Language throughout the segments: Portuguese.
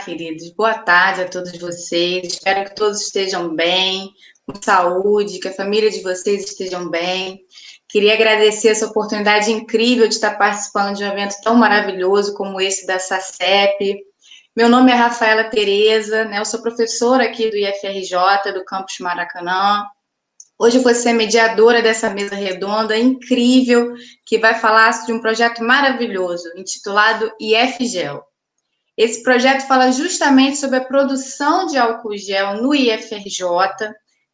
queridos. Boa tarde a todos vocês. Espero que todos estejam bem, com saúde, que a família de vocês estejam bem. Queria agradecer essa oportunidade incrível de estar participando de um evento tão maravilhoso como esse da SACEP. Meu nome é Rafaela Tereza, né? Eu sou professora aqui do IFRJ, do Campus Maracanã. Hoje eu vou ser mediadora dessa mesa redonda incrível, que vai falar de um projeto maravilhoso, intitulado IFGEL. Esse projeto fala justamente sobre a produção de álcool gel no IFRJ,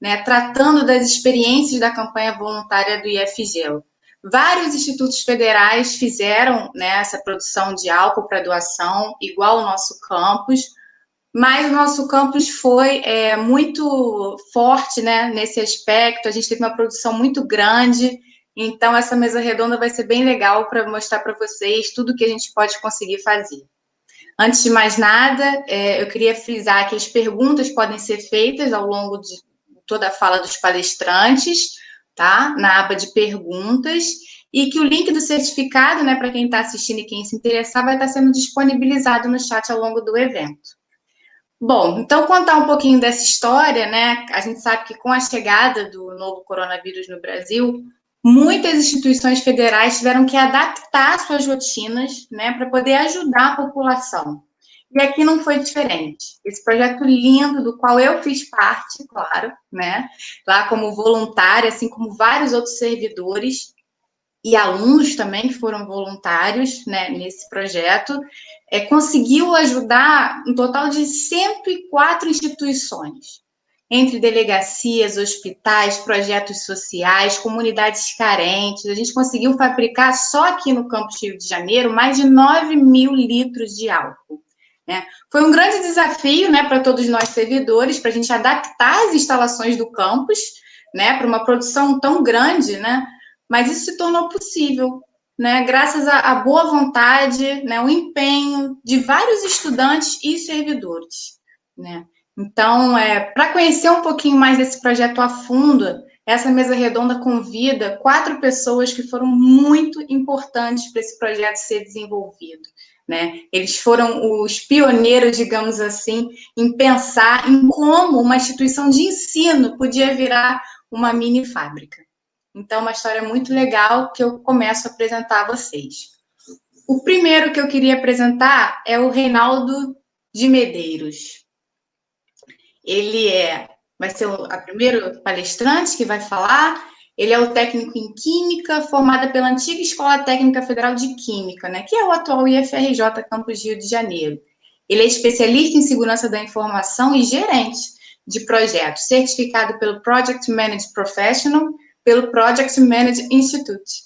né, tratando das experiências da campanha voluntária do IFGEL. Vários institutos federais fizeram, né, essa produção de álcool para doação, igual o nosso campus, mas o nosso campus foi muito forte, né, nesse aspecto. A gente teve uma produção muito grande, então essa mesa redonda vai ser bem legal para mostrar para vocês tudo que a gente pode conseguir fazer. Antes de mais nada, eu queria frisar que as perguntas podem ser feitas ao longo de toda a fala dos palestrantes, tá? Na aba de perguntas, e que o link do certificado, né, para quem está assistindo e quem se interessar, vai estar sendo disponibilizado no chat ao longo do evento. Bom, então contar um pouquinho dessa história, né? A gente sabe que com a chegada do novo coronavírus no Brasil, muitas instituições federais tiveram que adaptar suas rotinas, né, para poder ajudar a população. E aqui não foi diferente. Esse projeto lindo, do qual eu fiz parte, claro, né, lá como voluntária, assim como vários outros servidores e alunos também que foram voluntários, né, nesse projeto, conseguiu ajudar um total de 104 instituições, entre delegacias, hospitais, projetos sociais, comunidades carentes. A gente conseguiu fabricar só aqui no campus Rio de Janeiro mais de 9.000 litros de álcool, né? Foi um grande desafio, né, para todos nós servidores, para a gente adaptar as instalações do campus, né, para uma produção tão grande, né? Mas isso se tornou possível, né, graças à boa vontade, né, o empenho de vários estudantes e servidores, né? Então, para conhecer um pouquinho mais desse projeto a fundo, essa mesa redonda convida 4 pessoas que foram muito importantes para esse projeto ser desenvolvido, né? Eles foram os pioneiros, digamos assim, em pensar em como uma instituição de ensino podia virar uma mini fábrica. Então, uma história muito legal que eu começo a apresentar a vocês. O primeiro que eu queria apresentar é o Reinaldo de Medeiros. Ele vai ser a primeiro palestrante que vai falar. Ele é o técnico em Química, formado pela antiga Escola Técnica Federal de Química, né, que é o atual IFRJ Campus Rio de Janeiro. Ele é especialista em segurança da informação e gerente de projetos, certificado pelo Project Managed Professional, pelo Project Managed Institute.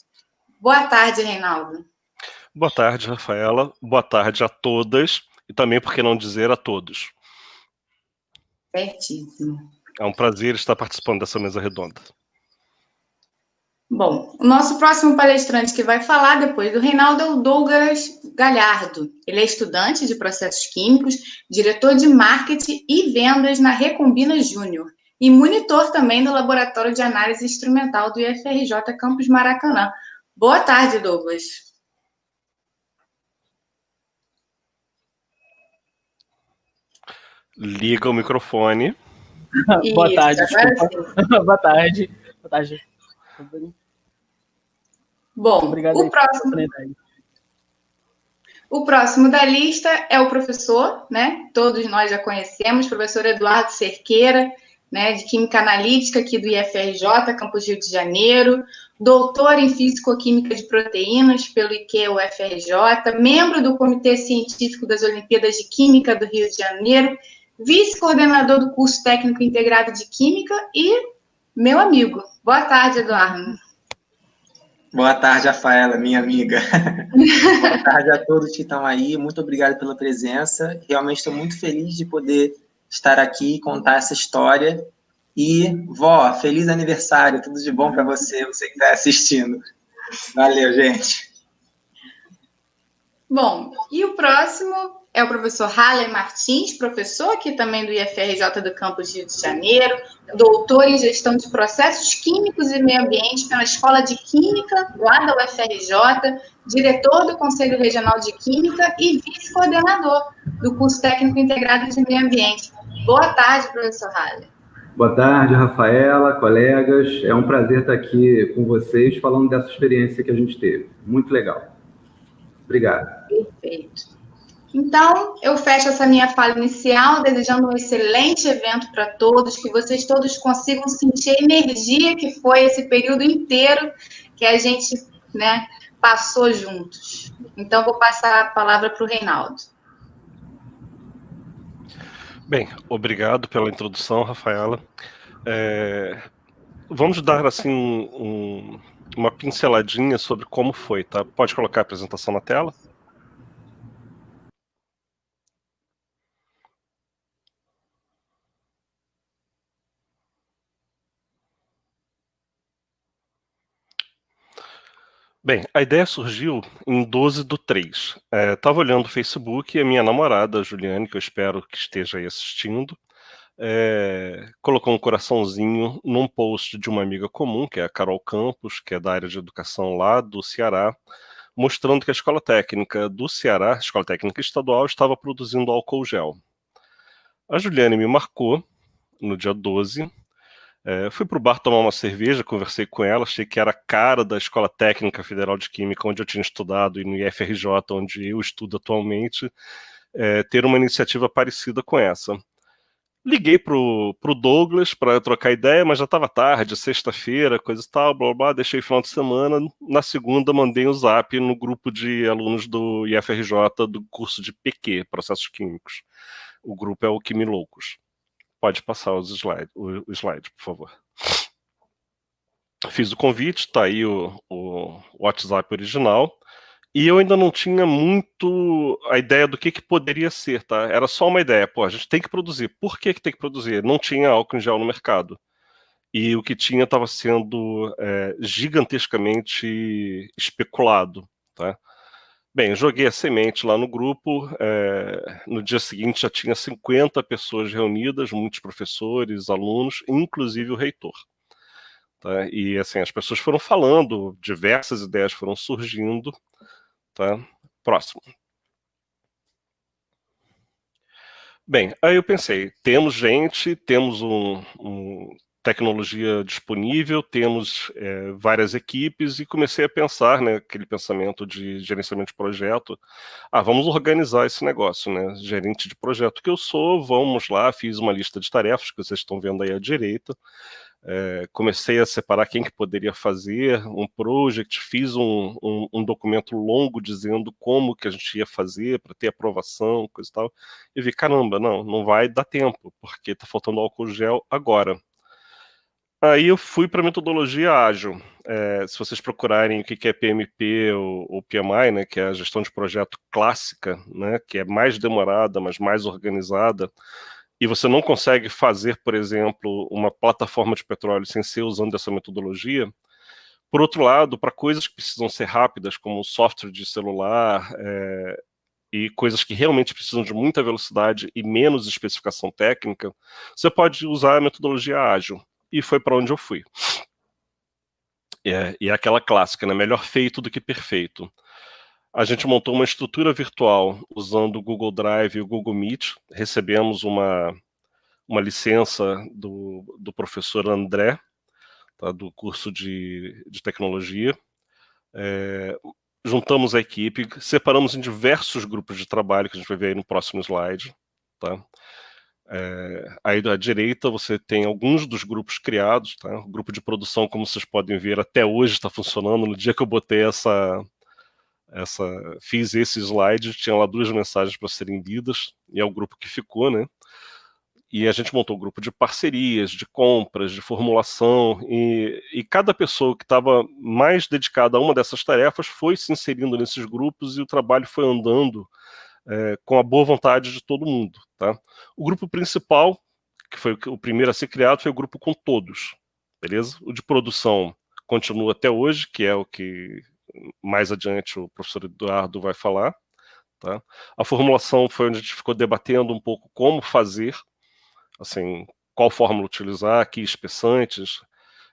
Boa tarde, Reinaldo. Boa tarde, Rafaela. Boa tarde a todas e também, por que não dizer, a todos. Certíssimo. É um prazer estar participando dessa mesa redonda. Bom, o nosso próximo palestrante que vai falar depois do Reinaldo é o Douglas Galhardo. Ele é estudante de processos químicos, diretor de marketing e vendas na Recombina Júnior e monitor também do Laboratório de Análise Instrumental do IFRJ Campus Maracanã. Boa tarde, Douglas. Liga o microfone. Boa tarde, desculpa. Boa tarde. Boa tarde. Bom, obrigado o próximo da lista é o professor, né? Todos nós já conhecemos, professor Eduardo Cerqueira, né, de Química Analítica aqui do IFRJ, Campus Rio de Janeiro, doutor em Físico-Química de Proteínas pelo IQE-UFRJ, membro do Comitê Científico das Olimpíadas de Química do Rio de Janeiro, vice-coordenador do curso técnico integrado de Química e meu amigo. Boa tarde, Eduardo. Boa tarde, Rafaela, minha amiga. Boa tarde a todos que estão aí. Muito obrigado pela presença. Realmente estou muito feliz de poder estar aqui e contar essa história. E, vó, feliz aniversário. Tudo de bom para você, você que está assistindo. Valeu, gente. Bom, e o próximo é o professor Haller Martins, professor aqui também do IFRJ do campus Rio de Janeiro, doutor em gestão de processos químicos e meio ambiente pela Escola de Química, lá da UFRJ, diretor do Conselho Regional de Química e vice-coordenador do curso técnico integrado de meio ambiente. Boa tarde, professor Haller. Boa tarde, Rafaela, colegas. É um prazer estar aqui com vocês falando dessa experiência que a gente teve. Muito legal. Obrigado. Perfeito. Então, eu fecho essa minha fala inicial, desejando um excelente evento para todos, que vocês todos consigam sentir a energia que foi esse período inteiro que a gente, né, passou juntos. Então, vou passar a palavra para o Reinaldo. Bem, obrigado pela introdução, Rafaela. Vamos dar, assim, uma pinceladinha sobre como foi, tá? Pode colocar a apresentação na tela? Bem, a ideia surgiu em 12/3. Estava olhando o Facebook e a minha namorada, a Juliane, que eu espero que esteja aí assistindo, colocou um coraçãozinho num post de uma amiga comum, que é a Carol Campos, que é da área de educação lá do Ceará, mostrando que a Escola Técnica do Ceará, a Escola Técnica Estadual, estava produzindo álcool gel. A Juliane me marcou no dia 12. Fui para o bar tomar uma cerveja, conversei com ela, achei que era a cara da Escola Técnica Federal de Química, onde eu tinha estudado, e no IFRJ, onde eu estudo atualmente, ter uma iniciativa parecida com essa. Liguei pro Douglas para trocar ideia, mas já estava tarde, sexta-feira, coisa e tal, blá, blá, blá, deixei o final de semana. Na segunda, mandei um zap no grupo de alunos do IFRJ do curso de PQ, Processos Químicos. O grupo é o Quimiloucos. Pode passar o slide, por favor. Fiz o convite, está aí o WhatsApp original, e eu ainda não tinha muito a ideia do que poderia ser, tá? Era só uma ideia, pô, a gente tem que produzir. Por que tem que produzir? Não tinha álcool em gel no mercado. E o que tinha estava sendo gigantescamente especulado, tá? Bem, joguei a semente lá no grupo, no dia seguinte já tinha 50 pessoas reunidas, muitos professores, alunos, inclusive o reitor. Tá? E assim, as pessoas foram falando, diversas ideias foram surgindo. Tá? Próximo. Bem, aí eu pensei, temos gente, temos tecnologia disponível, temos várias equipes, e comecei a pensar, né, aquele pensamento de gerenciamento de projeto, vamos organizar esse negócio, né, gerente de projeto que eu sou, vamos lá, fiz uma lista de tarefas que vocês estão vendo aí à direita, comecei a separar quem que poderia fazer um project, fiz um documento longo dizendo como que a gente ia fazer para ter aprovação, coisa e tal, e vi, caramba, não vai dar tempo, porque está faltando álcool gel agora. Aí eu fui para a metodologia ágil. Se vocês procurarem o que é PMP ou PMI, né, que é a gestão de projeto clássica, né, que é mais demorada, mas mais organizada, e você não consegue fazer, por exemplo, uma plataforma de petróleo sem ser usando essa metodologia. Por outro lado, para coisas que precisam ser rápidas, como software de celular, e coisas que realmente precisam de muita velocidade e menos especificação técnica, você pode usar a metodologia ágil. E foi para onde eu fui. E é aquela clássica, né? Melhor feito do que perfeito. A gente montou uma estrutura virtual usando o Google Drive e o Google Meet. Recebemos uma licença do professor André, tá, do curso de tecnologia. Juntamos a equipe, separamos em diversos grupos de trabalho, que a gente vai ver aí no próximo slide. Tá? Aí à direita você tem alguns dos grupos criados, tá? O grupo de produção, como vocês podem ver, até hoje está funcionando. No dia que eu botei fiz esse slide, tinha lá 2 mensagens para serem lidas, e é o grupo que ficou, né? E a gente montou um grupo de parcerias, de compras, de formulação, e cada pessoa que estava mais dedicada a uma dessas tarefas foi se inserindo nesses grupos, e o trabalho foi andando com a boa vontade de todo mundo. Tá? O grupo principal, que foi o primeiro a ser criado, foi o grupo com todos. Beleza? O de produção continua até hoje, que é o que mais adiante o professor Eduardo vai falar. tá? A formulação foi onde a gente ficou debatendo um pouco como fazer, assim, qual fórmula utilizar, que espessantes.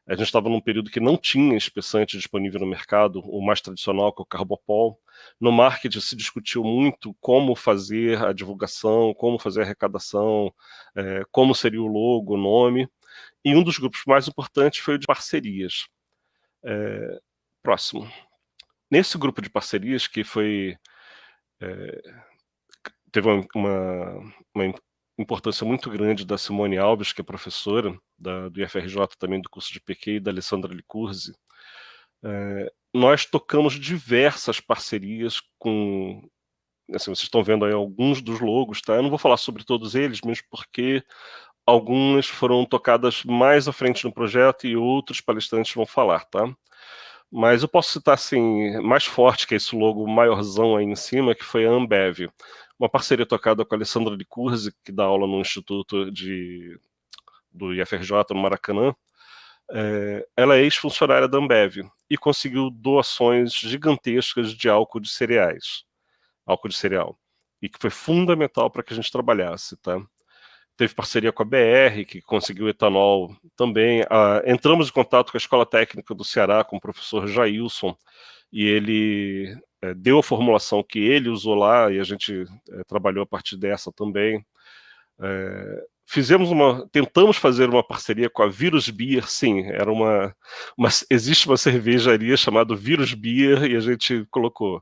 A gente estava num período que não tinha espessante disponível no mercado, o mais tradicional, que é o Carbopol. No marketing se discutiu muito como fazer a divulgação, como fazer a arrecadação, como seria o logo, o nome. E um dos grupos mais importantes foi o de parcerias. Próximo. Nesse grupo de parcerias, que foi teve uma importância muito grande da Simone Alves, que é professora do IFRJ, também do curso de PQ, e da Alessandra Licurzi. Nós tocamos diversas parcerias com... Assim, vocês estão vendo aí alguns dos logos, tá? Eu não vou falar sobre todos eles, mesmo porque algumas foram tocadas mais à frente no projeto e outros palestrantes vão falar, tá? Mas eu posso citar, assim, mais forte que esse logo maiorzão aí em cima, que foi a Ambev. Uma parceria tocada com a Alessandra Licurzi, que dá aula no Instituto do IFRJ, no Maracanã. Ela é ex-funcionária da Ambev e conseguiu doações gigantescas de álcool de cereal, e que foi fundamental para que a gente trabalhasse, tá? Teve parceria com a BR, que conseguiu etanol também. Entramos em contato com a Escola Técnica do Ceará, com o professor Jailson, e ele deu a formulação que ele usou lá, e a gente trabalhou a partir dessa também. Tentamos fazer uma parceria com a Virus Beer, sim, existe uma cervejaria chamada Virus Beer, e a gente colocou.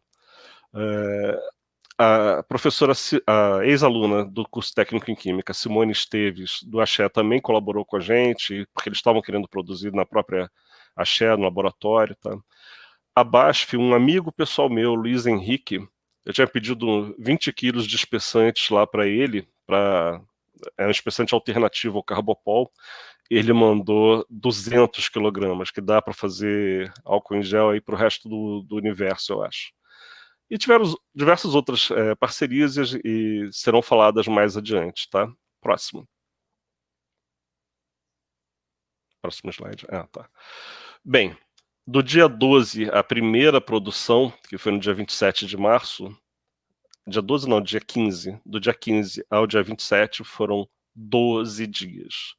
A professora, a ex-aluna do curso técnico em Química, Simone Esteves, do Axé, também colaborou com a gente, porque eles estavam querendo produzir na própria Axé, no laboratório. Tá? A BASF, um amigo pessoal meu, Luiz Henrique, eu tinha pedido 20 quilos de espessantes lá para ele, é um espessante alternativo ao Carbopol, ele mandou 200 quilogramas, que dá para fazer álcool em gel aí para o resto do universo, eu acho. E tivemos diversas outras parcerias e serão faladas mais adiante, tá? Próximo. Próximo slide. Tá. Bem, do dia 12, a primeira produção, que foi no dia 27 de março, dia 12 não, dia 15, do dia 15 ao dia 27 foram 12 dias.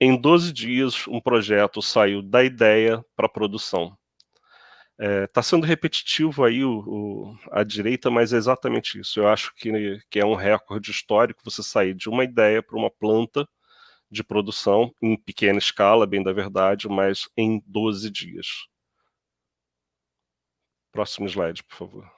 Em 12 dias, um projeto saiu da ideia para a produção. Está sendo repetitivo aí a direita, mas é exatamente isso. Eu acho que é um recorde histórico você sair de uma ideia para uma planta de produção, em pequena escala, bem da verdade, mas em 12 dias. Próximo slide, por favor.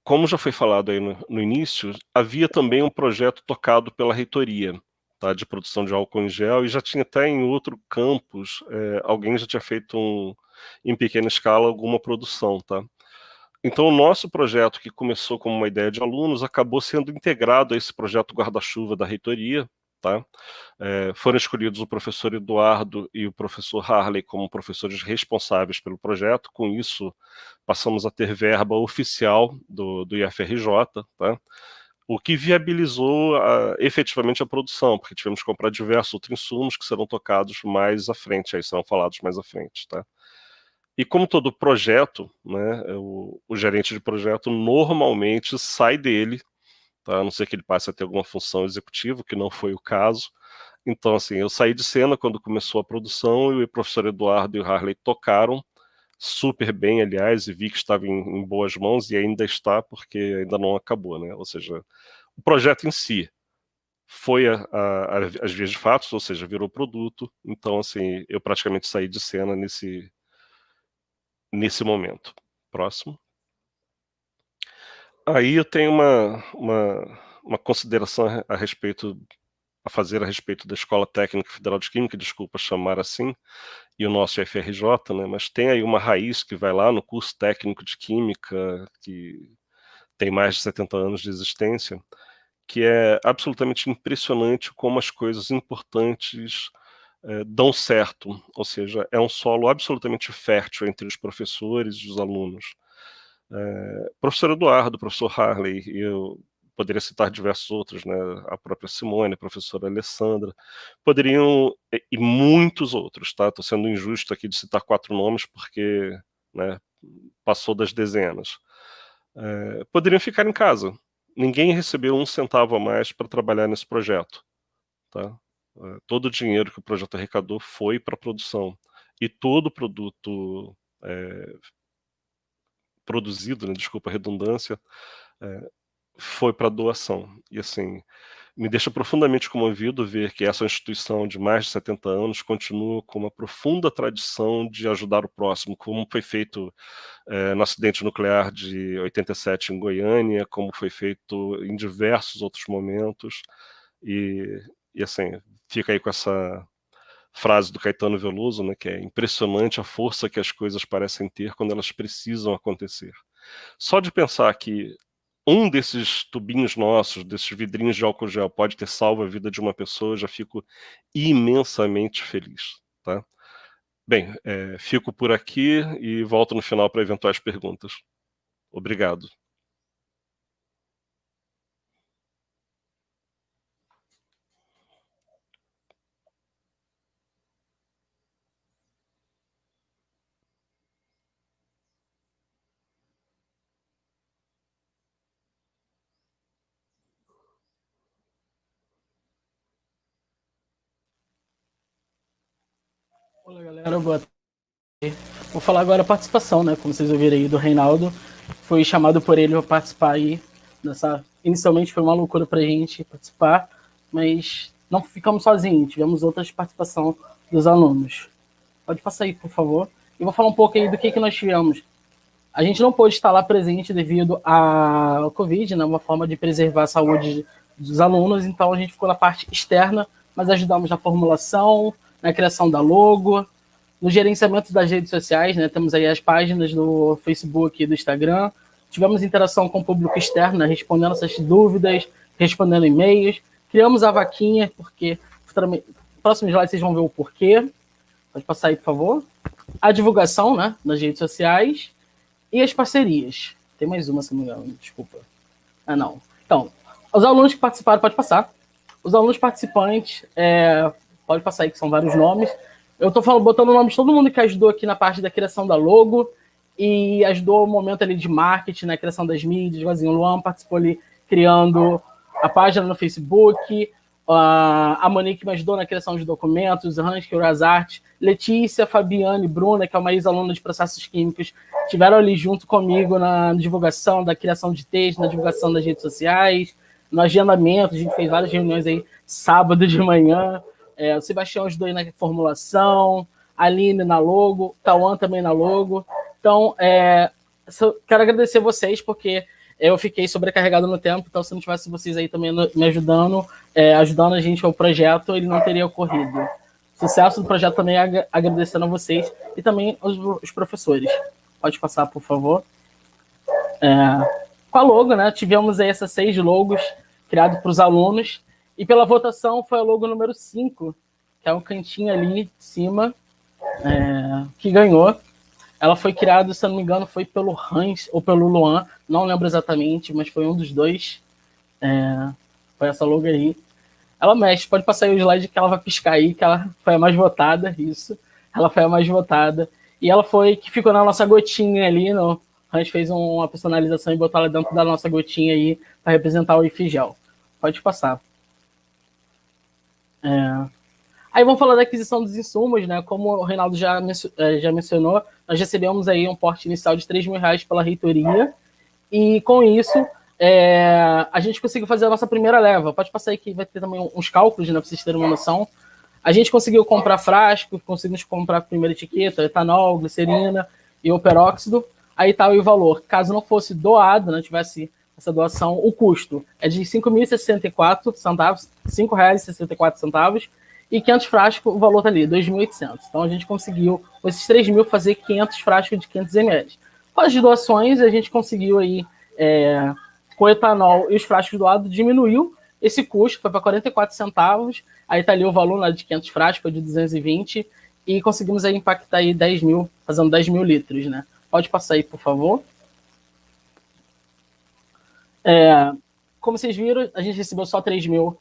Como já foi falado aí no início, havia também um projeto tocado pela reitoria, tá, de produção de álcool em gel, e já tinha até em outro campus, alguém já tinha feito em pequena escala alguma produção, tá? Então o nosso projeto, que começou como uma ideia de alunos, acabou sendo integrado a esse projeto guarda-chuva da reitoria, tá? Foram escolhidos o professor Eduardo e o professor Harley como professores responsáveis pelo projeto. Com isso, passamos a ter verba oficial do IFRJ, tá? O que viabilizou efetivamente a produção, porque tivemos que comprar diversos outros insumos que serão tocados mais à frente, aí serão falados mais à frente, tá? E como todo projeto, né, o gerente de projeto normalmente sai dele, tá? A não ser que ele passe a ter alguma função executiva, que não foi o caso. Então, assim, eu saí de cena quando começou a produção e o professor Eduardo e o Harley tocaram super bem, aliás, e vi que estava em boas mãos e ainda está, porque ainda não acabou, né? Ou seja, o projeto em si foi as vias de fato, ou seja, virou produto. Então, assim, eu praticamente saí de cena nesse momento. Próximo. Aí eu tenho uma consideração a fazer a respeito da Escola Técnica Federal de Química, desculpa chamar assim, e o nosso FRJ, né, mas tem aí uma raiz que vai lá no curso técnico de Química, que tem mais de 70 anos de existência, que é absolutamente impressionante como as coisas importantes dão certo, ou seja, é um solo absolutamente fértil entre os professores e os alunos. Professor Eduardo, professor Harley, e eu poderia citar diversos outros, né, a própria Simone, a professora Alessandra, poderiam, e muitos outros, tá? Estou sendo injusto aqui de citar 4 nomes, porque, né, passou das dezenas. poderiam ficar em casa. Ninguém recebeu um centavo a mais para trabalhar nesse projeto. Tá? Todo o dinheiro que o projeto arrecadou foi para a produção. E todo o produto produzido, né, desculpa a redundância, foi para doação. E assim, me deixa profundamente comovido ver que essa instituição de mais de 70 anos continua com uma profunda tradição de ajudar o próximo, como foi feito no acidente nuclear de 87 em Goiânia, como foi feito em diversos outros momentos. E assim, fica aí com essa frase do Caetano Veloso, né, que é impressionante a força que as coisas parecem ter quando elas precisam acontecer. Só de pensar que um desses tubinhos nossos, desses vidrinhos de álcool gel, pode ter salvo a vida de uma pessoa, eu já fico imensamente feliz. Tá? Bem, fico por aqui e volto no final para eventuais perguntas. Obrigado. Olá, galera. Boa tarde. Vou falar agora a participação, né? Como vocês ouviram aí do Reinaldo. Foi chamado por ele para participar aí. Inicialmente foi uma loucura pra gente participar, mas não ficamos sozinhos. Tivemos outras participações dos alunos. Pode passar aí, por favor. E vou falar um pouco aí do que nós tivemos. A gente não pôde estar lá presente devido ao Covid, né? Uma forma de preservar a saúde dos alunos. Então a gente ficou na parte externa, mas ajudamos na formulação, na criação da logo, no gerenciamento das redes sociais, né? Temos aí as páginas do Facebook e do Instagram. Tivemos interação com o público externo, né? Respondendo essas dúvidas, respondendo e-mails. Criamos a vaquinha, porque no próximo slide vocês vão ver o porquê. Pode passar aí, por favor. A divulgação, né? Nas redes sociais e as parcerias. Tem mais uma, se não me engano, desculpa. Não. Então, os alunos que participaram, pode passar. Os alunos participantes, pode passar aí, que são vários nomes. Eu estou botando o nome de todo mundo que ajudou aqui na parte da criação da logo e ajudou o momento ali de marketing, na criação das mídias. O Luan participou ali criando a página no Facebook, a Monique me ajudou na criação de documentos, o Hans, Art, Letícia, Fabiane, Bruna, que é uma ex-aluna de processos químicos, estiveram ali junto comigo na divulgação da criação de texto, na divulgação das redes sociais, no agendamento. A gente fez várias reuniões aí sábado de manhã. O Sebastião ajudou aí na formulação, a Aline na logo, o Tauan também na logo. Então, quero agradecer vocês, porque eu fiquei sobrecarregado no tempo, então se não tivesse vocês aí também me ajudando, ajudando a gente ao projeto, ele não teria ocorrido. Sucesso do projeto também, agradecendo a vocês e também os professores. Pode passar, por favor. Com a logo, né, tivemos aí essas 6 logos criados para os alunos, e pela votação foi a logo número 5, que é um cantinho ali de cima, que ganhou. Ela foi criada, se eu não me engano, foi pelo Hans ou pelo Luan, não lembro exatamente, mas foi um dos dois. Foi essa logo aí. Ela mexe, pode passar aí o slide que ela vai piscar aí, que ela foi a mais votada, isso. Ela foi a mais votada. E ela foi que ficou na nossa gotinha ali, no Hans fez uma personalização e botou ela dentro da nossa gotinha aí para representar o Ifigel. Pode passar. Aí vamos falar da aquisição dos insumos, né? Como o Reinaldo já mencionou, nós recebemos aí um porte inicial de R$3.000 pela reitoria, e com isso a gente conseguiu fazer a nossa primeira leva. Pode passar aí que vai ter também uns cálculos, né, para vocês terem uma noção. A gente conseguiu comprar frasco, conseguimos comprar a primeira etiqueta, etanol, glicerina e o peróxido. Aí tá o valor. Caso não fosse doado, não tivesse essa doação, o custo é de R$5.064, R$5,64, e 500 frascos, o valor tá ali, 2.800. Então a gente conseguiu, com esses 3.000, fazer 500 frascos de 500 ml. Com as doações, a gente conseguiu aí, com o etanol e os frascos doados, diminuiu esse custo, foi para 44 centavos, aí tá ali o valor, né, de 500 frascos, de 220, e conseguimos aí impactar aí 10.000, fazendo 10.000 litros, né? Pode passar aí, por favor. Como vocês viram, a gente recebeu só R$3.000,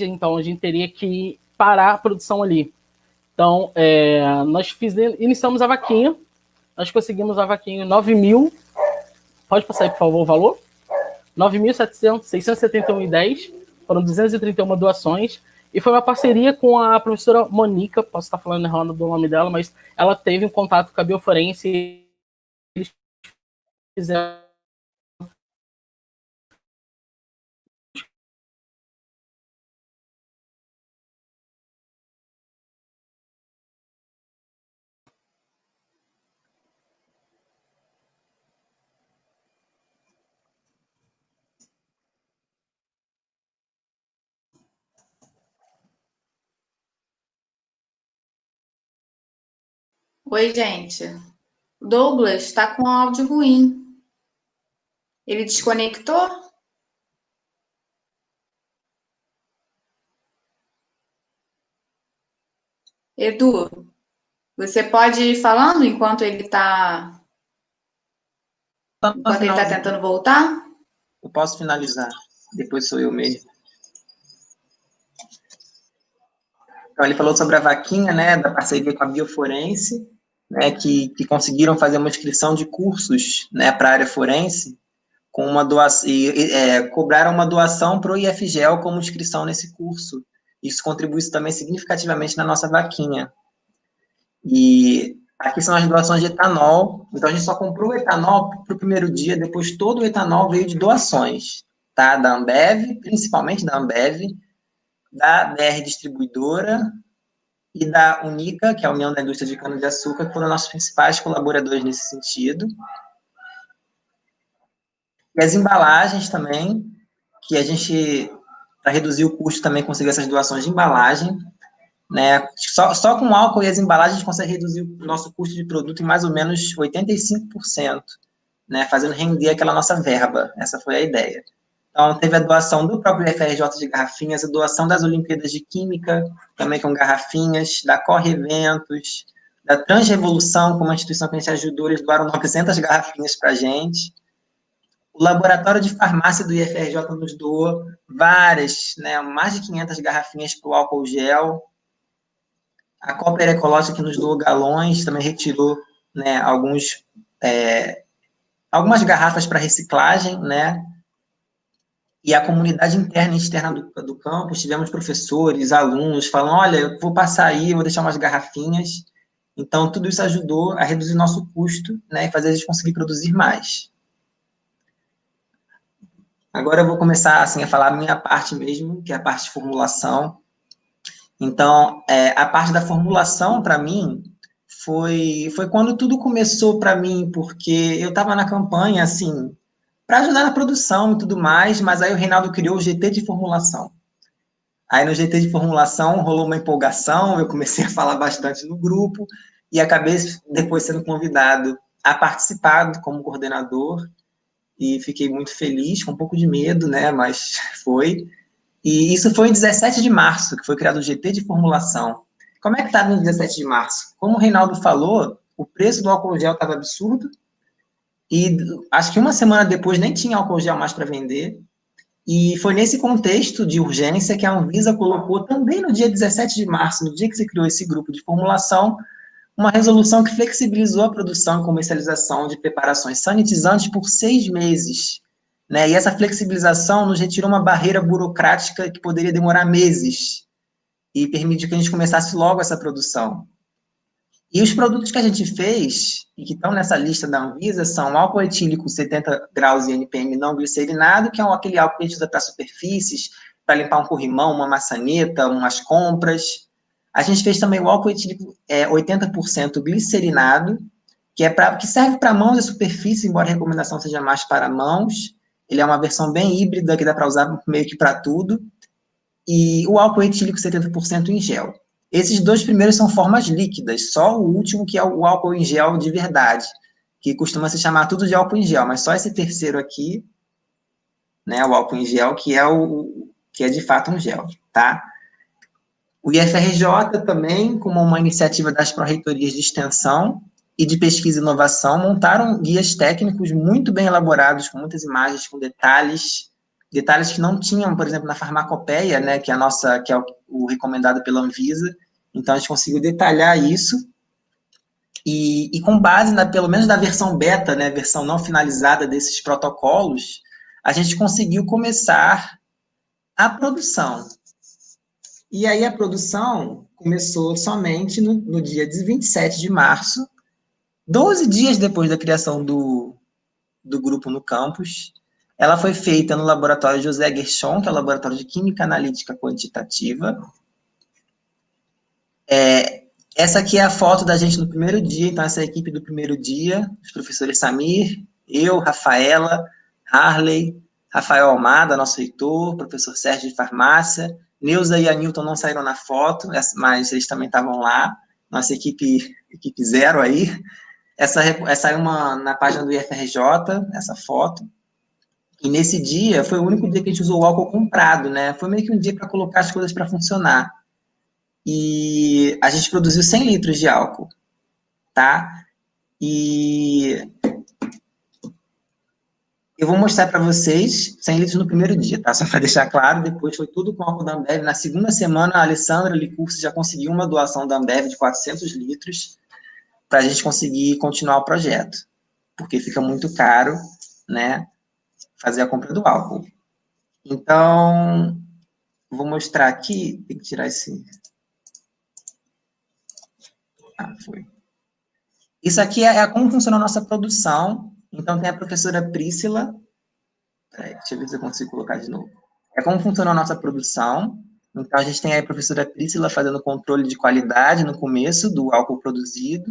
então a gente teria que parar a produção ali. Então, nós iniciamos a vaquinha, nós conseguimos a vaquinha em 9.000, Pode passar aí, por favor, o valor? 9.671,10, foram 231 doações, e foi uma parceria com a professora Monica, posso estar falando errado do nome dela, mas ela teve um contato com a Bioforense e eles fizeram. Oi, gente. Douglas está com áudio ruim. Ele desconectou? Edu, você pode ir falando enquanto ele está tentando voltar? Eu posso finalizar, depois sou eu mesmo. Então, ele falou sobre a vaquinha, né, da parceria com a Bioforense, né, que conseguiram fazer uma inscrição de cursos, né, para a área forense, com uma doação, cobraram uma doação para o IFGEL como inscrição nesse curso. Isso contribui também significativamente na nossa vaquinha. E aqui são as doações de etanol. Então, a gente só comprou o etanol para o primeiro dia, depois todo o etanol veio de doações, tá? Da Ambev, principalmente da Ambev, da BR Distribuidora e da Unica, que é a União da Indústria de Cana-de-Açúcar, que foram nossos principais colaboradores nesse sentido. E as embalagens também, que a gente, para reduzir o custo, também conseguiu essas doações de embalagem, né? Só com álcool e as embalagens a gente consegue reduzir o nosso custo de produto em mais ou menos 85%, né? Fazendo render aquela nossa verba. Essa foi a ideia. Então, teve a doação do próprio FRJ de garrafinhas, a doação das Olimpíadas de Química, também com garrafinhas, da Corre Eventos, da Transrevolução, como uma instituição que a gente ajudou, eles doaram 900 garrafinhas para a gente. O laboratório de farmácia do IFRJ nos doou várias, né, mais de 500 garrafinhas para o álcool gel. A Cooper Ecológica, que nos doou galões, também retirou, né, algumas garrafas para reciclagem, né? E a comunidade interna e externa do campus, tivemos professores, alunos, falando, olha, eu vou passar aí, eu vou deixar umas garrafinhas. Então, tudo isso ajudou a reduzir nosso custo, né, e fazer a gente conseguir produzir mais. Agora eu vou começar, assim, a falar a minha parte mesmo, que é a parte de formulação. Então, a parte da formulação, para mim, foi quando tudo começou para mim, porque eu estava na campanha, assim, para ajudar na produção e tudo mais, mas aí o Reinaldo criou o GT de formulação. Aí no GT de formulação rolou uma empolgação, eu comecei a falar bastante no grupo e acabei depois sendo convidado a participar como coordenador e fiquei muito feliz, com um pouco de medo, né, mas foi. E isso foi em 17 de março, que foi criado o GT de formulação. Como é que estava no 17 de março? Como o Reinaldo falou, o preço do álcool gel estava absurdo, e acho que uma semana depois nem tinha álcool gel mais para vender, e foi nesse contexto de urgência que a Anvisa colocou também no dia 17 de março, no dia que se criou esse grupo de formulação, uma resolução que flexibilizou a produção e comercialização de preparações sanitizantes por 6 meses, né? E essa flexibilização nos retirou uma barreira burocrática que poderia demorar meses e permitiu que a gente começasse logo essa produção. E os produtos que a gente fez, e que estão nessa lista da Anvisa, são álcool etílico 70 graus e NPM não glicerinado, que é aquele álcool que a gente usa para superfícies, para limpar um corrimão, uma maçaneta, umas compras. A gente fez também o álcool etílico 80% glicerinado, que serve para mãos e superfície, embora a recomendação seja mais para mãos. Ele é uma versão bem híbrida, que dá para usar meio que para tudo. E o álcool etílico 70% em gel. Esses dois primeiros são formas líquidas, só o último que é o álcool em gel de verdade, que costuma se chamar tudo de álcool em gel, mas só esse terceiro aqui, né, o álcool em gel, que é de fato um gel, tá? O IFRJ também, como uma iniciativa das pró-reitorias de extensão e de pesquisa e inovação, montaram guias técnicos muito bem elaborados, com muitas imagens, com detalhes que não tinham, por exemplo, na farmacopeia, né, que é o recomendado pela Anvisa. Então, a gente conseguiu detalhar isso. E com base, pelo menos na versão beta, né, versão não finalizada desses protocolos, a gente conseguiu começar a produção. E aí a produção começou somente no dia 27 de março, 12 dias depois da criação do grupo no campus. Ela foi feita no laboratório José Gershon, que é o laboratório de Química Analítica Quantitativa. Essa aqui é a foto da gente no primeiro dia, então essa é a equipe do primeiro dia, os professores Samir, eu, Rafaela, Harley, Rafael Almada, nosso reitor, professor Sérgio de Farmácia, Neuza e Anilton não saíram na foto, mas eles também estavam lá, nossa equipe zero aí. Essa é uma na página do IFRJ, essa foto. E nesse dia, foi o único dia que a gente usou o álcool comprado, né? Foi meio que um dia para colocar as coisas para funcionar. E a gente produziu 100 litros de álcool, tá? E eu vou mostrar para vocês 100 litros no primeiro dia, tá? Só para deixar claro, depois foi tudo com álcool da Ambev. Na segunda semana, a Alessandra Licursi já conseguiu uma doação da Ambev de 400 litros para a gente conseguir continuar o projeto, porque fica muito caro, né, fazer a compra do álcool. Então, vou mostrar aqui, tem que tirar esse... foi. Isso aqui é como funciona a nossa produção. Então, tem a professora Priscila. Deixa eu ver se eu consigo colocar de novo. É como funciona a nossa produção. Então, a gente tem aí a professora Priscila fazendo controle de qualidade no começo do álcool produzido.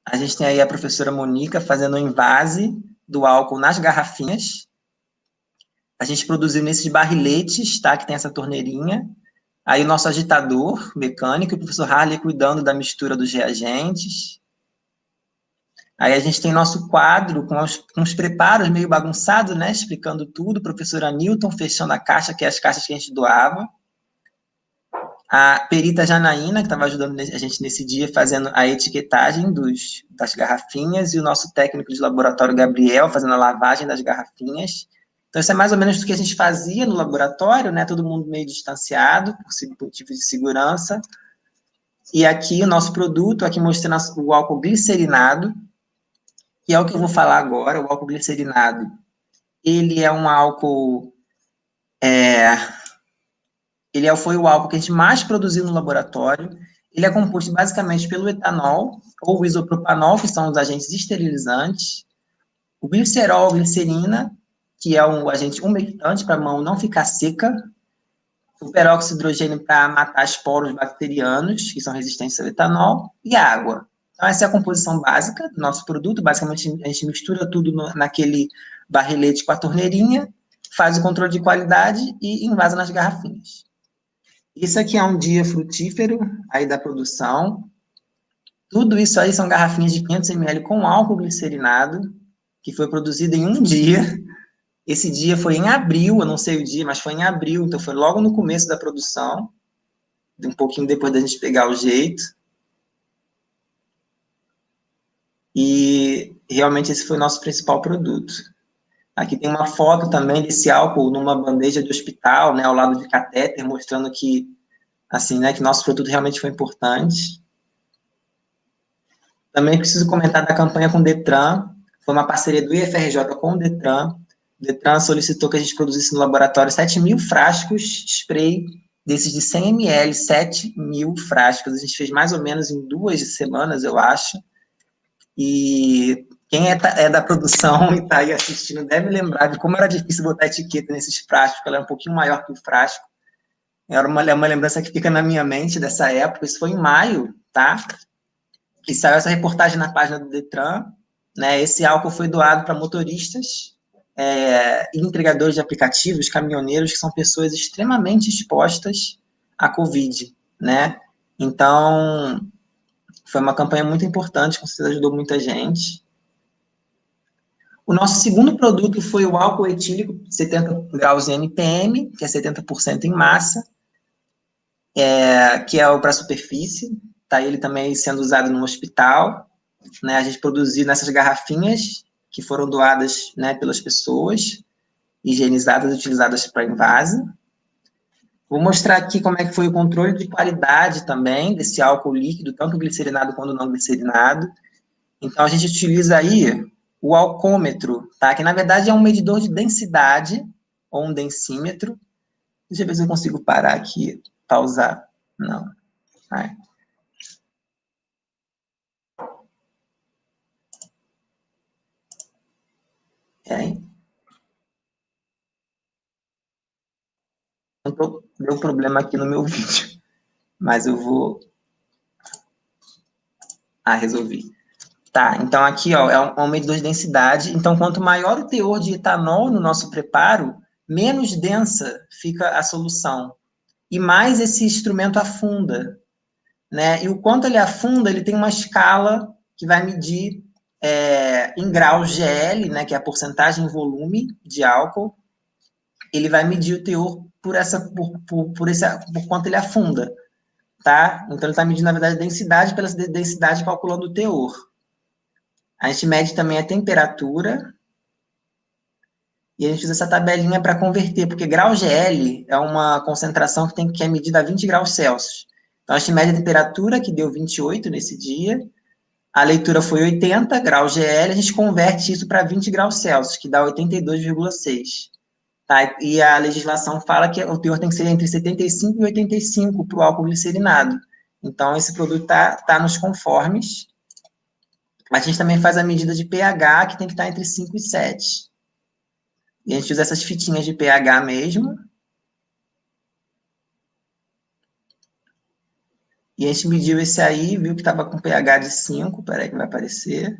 A gente tem aí a professora Mônica fazendo o envase do álcool nas garrafinhas. A gente produziu nesses barriletes, tá? Que tem essa torneirinha. Aí o nosso agitador mecânico, o professor Harley cuidando da mistura dos reagentes. Aí a gente tem nosso quadro com os preparos meio bagunçados, né? Explicando tudo. O professor Anilton fechando a caixa, que é as caixas que a gente doava. A perita Janaína, que estava ajudando a gente nesse dia, fazendo a etiquetagem das garrafinhas. E o nosso técnico de laboratório, Gabriel, fazendo a lavagem das garrafinhas. Então, isso é mais ou menos do que a gente fazia no laboratório, né? Todo mundo meio distanciado, por motivo de segurança. E aqui o nosso produto, aqui mostrando o álcool glicerinado, que é o que eu vou falar agora. O álcool glicerinado, ele é um álcool... foi o álcool que a gente mais produziu no laboratório. Ele é composto basicamente pelo etanol ou o isopropanol, que são os agentes esterilizantes, o glicerol, glicerina, que é um agente umectante para a mão não ficar seca, o peróxido de hidrogênio para matar esporos bacterianos, que são resistentes ao etanol, e água. Então, essa é a composição básica do nosso produto. Basicamente, a gente mistura tudo naquele barrilete com a torneirinha, faz o controle de qualidade e invasa nas garrafinhas. Isso aqui é um dia frutífero aí da produção. Tudo isso aí são garrafinhas de 500 ml com álcool glicerinado, que foi produzido em um dia. Esse dia foi em abril, eu não sei o dia, mas foi em abril, então foi logo no começo da produção, um pouquinho depois da gente pegar o jeito. E realmente esse foi o nosso principal produto. Aqui tem uma foto também desse álcool numa bandeja de hospital, né, ao lado de catéter, mostrando que, assim, né, que nosso produto realmente foi importante. Também preciso comentar da campanha com o Detran. Foi uma parceria do IFRJ com o Detran. O Detran solicitou que a gente produzisse no laboratório 7.000 frascos spray desses de 100 ml, 7.000 frascos. A gente fez mais ou menos em 2 semanas, eu acho. E quem é da produção e está aí assistindo deve lembrar de como era difícil botar etiqueta nesses frascos, porque ela era um pouquinho maior que o frasco. Era uma lembrança que fica na minha mente dessa época. Isso foi em maio, tá? Que saiu essa reportagem na página do Detran, né? Esse álcool foi doado para motoristas e entregadores de aplicativos, caminhoneiros, que são pessoas extremamente expostas à Covid, né? Então, foi uma campanha muito importante, com certeza ajudou muita gente. O nosso segundo produto foi o álcool etílico, 70 graus NPM, que é 70% em massa, que é o para superfície. Tá ele também sendo usado no hospital, né? A gente produziu nessas garrafinhas que foram doadas, né, pelas pessoas, higienizadas e utilizadas para invase. Vou mostrar aqui como é que foi o controle de qualidade também desse álcool líquido, tanto glicerinado quanto não glicerinado. Então, a gente utiliza aí o alcômetro, tá? Que, na verdade, é um medidor de densidade, ou um densímetro. Deixa eu ver se eu consigo parar aqui, pausar. Não. Vai. Deu problema aqui no meu vídeo, mas eu vou... resolvi. Tá, então aqui, ó, é um medidor de densidade. Então, quanto maior o teor de etanol no nosso preparo, menos densa fica a solução. E mais esse instrumento afunda, né? E o quanto ele afunda, ele tem uma escala que vai medir em graus GL, né, que é a porcentagem em volume de álcool. Ele vai medir o teor por quanto ele afunda, tá? Então, ele está medindo, na verdade, a densidade pela densidade calculando o teor. A gente mede também a temperatura, e a gente usa essa tabelinha para converter, porque grau GL é uma concentração que é medida a 20 graus Celsius. Então, a gente mede a temperatura, que deu 28 nesse dia, a leitura foi 80 graus GL, a gente converte isso para 20 graus Celsius, que dá 82,6. Tá? E a legislação fala que o teor tem que ser entre 75 e 85 para o álcool glicerinado. Então, esse produto tá nos conformes. A gente também faz a medida de pH, que tem que estar entre 5 e 7. E a gente usa essas fitinhas de pH mesmo. E a gente mediu esse aí, viu que estava com pH de 5, peraí que vai aparecer.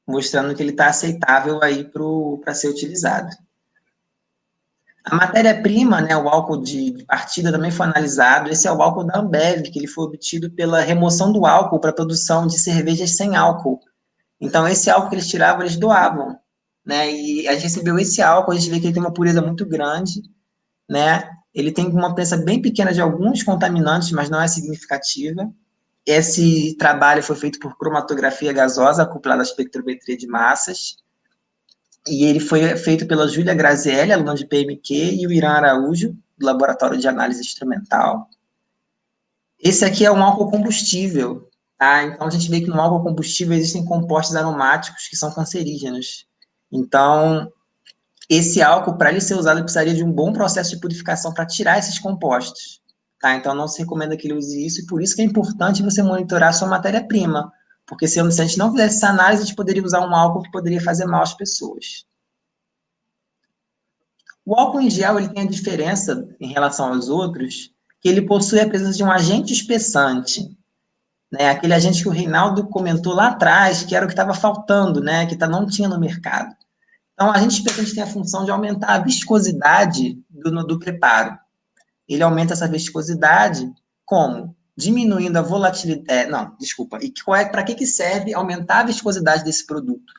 Mostrando que ele está aceitável aí para ser utilizado. A matéria-prima, né, o álcool de partida também foi analisado. Esse é o álcool da Ambev, que ele foi obtido pela remoção do álcool para a produção de cervejas sem álcool. Então, esse álcool que eles tiravam, eles doavam, né? E a gente recebeu esse álcool, a gente vê que ele tem uma pureza muito grande, né? Ele tem uma presença bem pequena de alguns contaminantes, mas não é significativa. Esse trabalho foi feito por cromatografia gasosa acoplada à espectrometria de massas, e ele foi feito pela Júlia Grazielli, aluna de PMQ, e o Irã Araújo, do Laboratório de Análise Instrumental. Esse aqui é um álcool combustível, tá? Então, a gente vê que no álcool combustível existem compostos aromáticos que são cancerígenos. Então, esse álcool, para ele ser usado, ele precisaria de um bom processo de purificação para tirar esses compostos. Tá? Então, não se recomenda que ele use isso, e por isso que é importante você monitorar a sua matéria-prima, porque se a gente não fizesse essa análise, a gente poderia usar um álcool que poderia fazer mal às pessoas. O álcool em gel, ele tem a diferença em relação aos outros, que ele possui a presença de um agente espessante, né? Aquele agente que o Reinaldo comentou lá atrás, que era o que estava faltando, né? Que não tinha no mercado. Então, a agente espessante tem a função de aumentar a viscosidade do preparo. Ele aumenta essa viscosidade como? Diminuindo a volatilidade... E para que serve aumentar a viscosidade desse produto?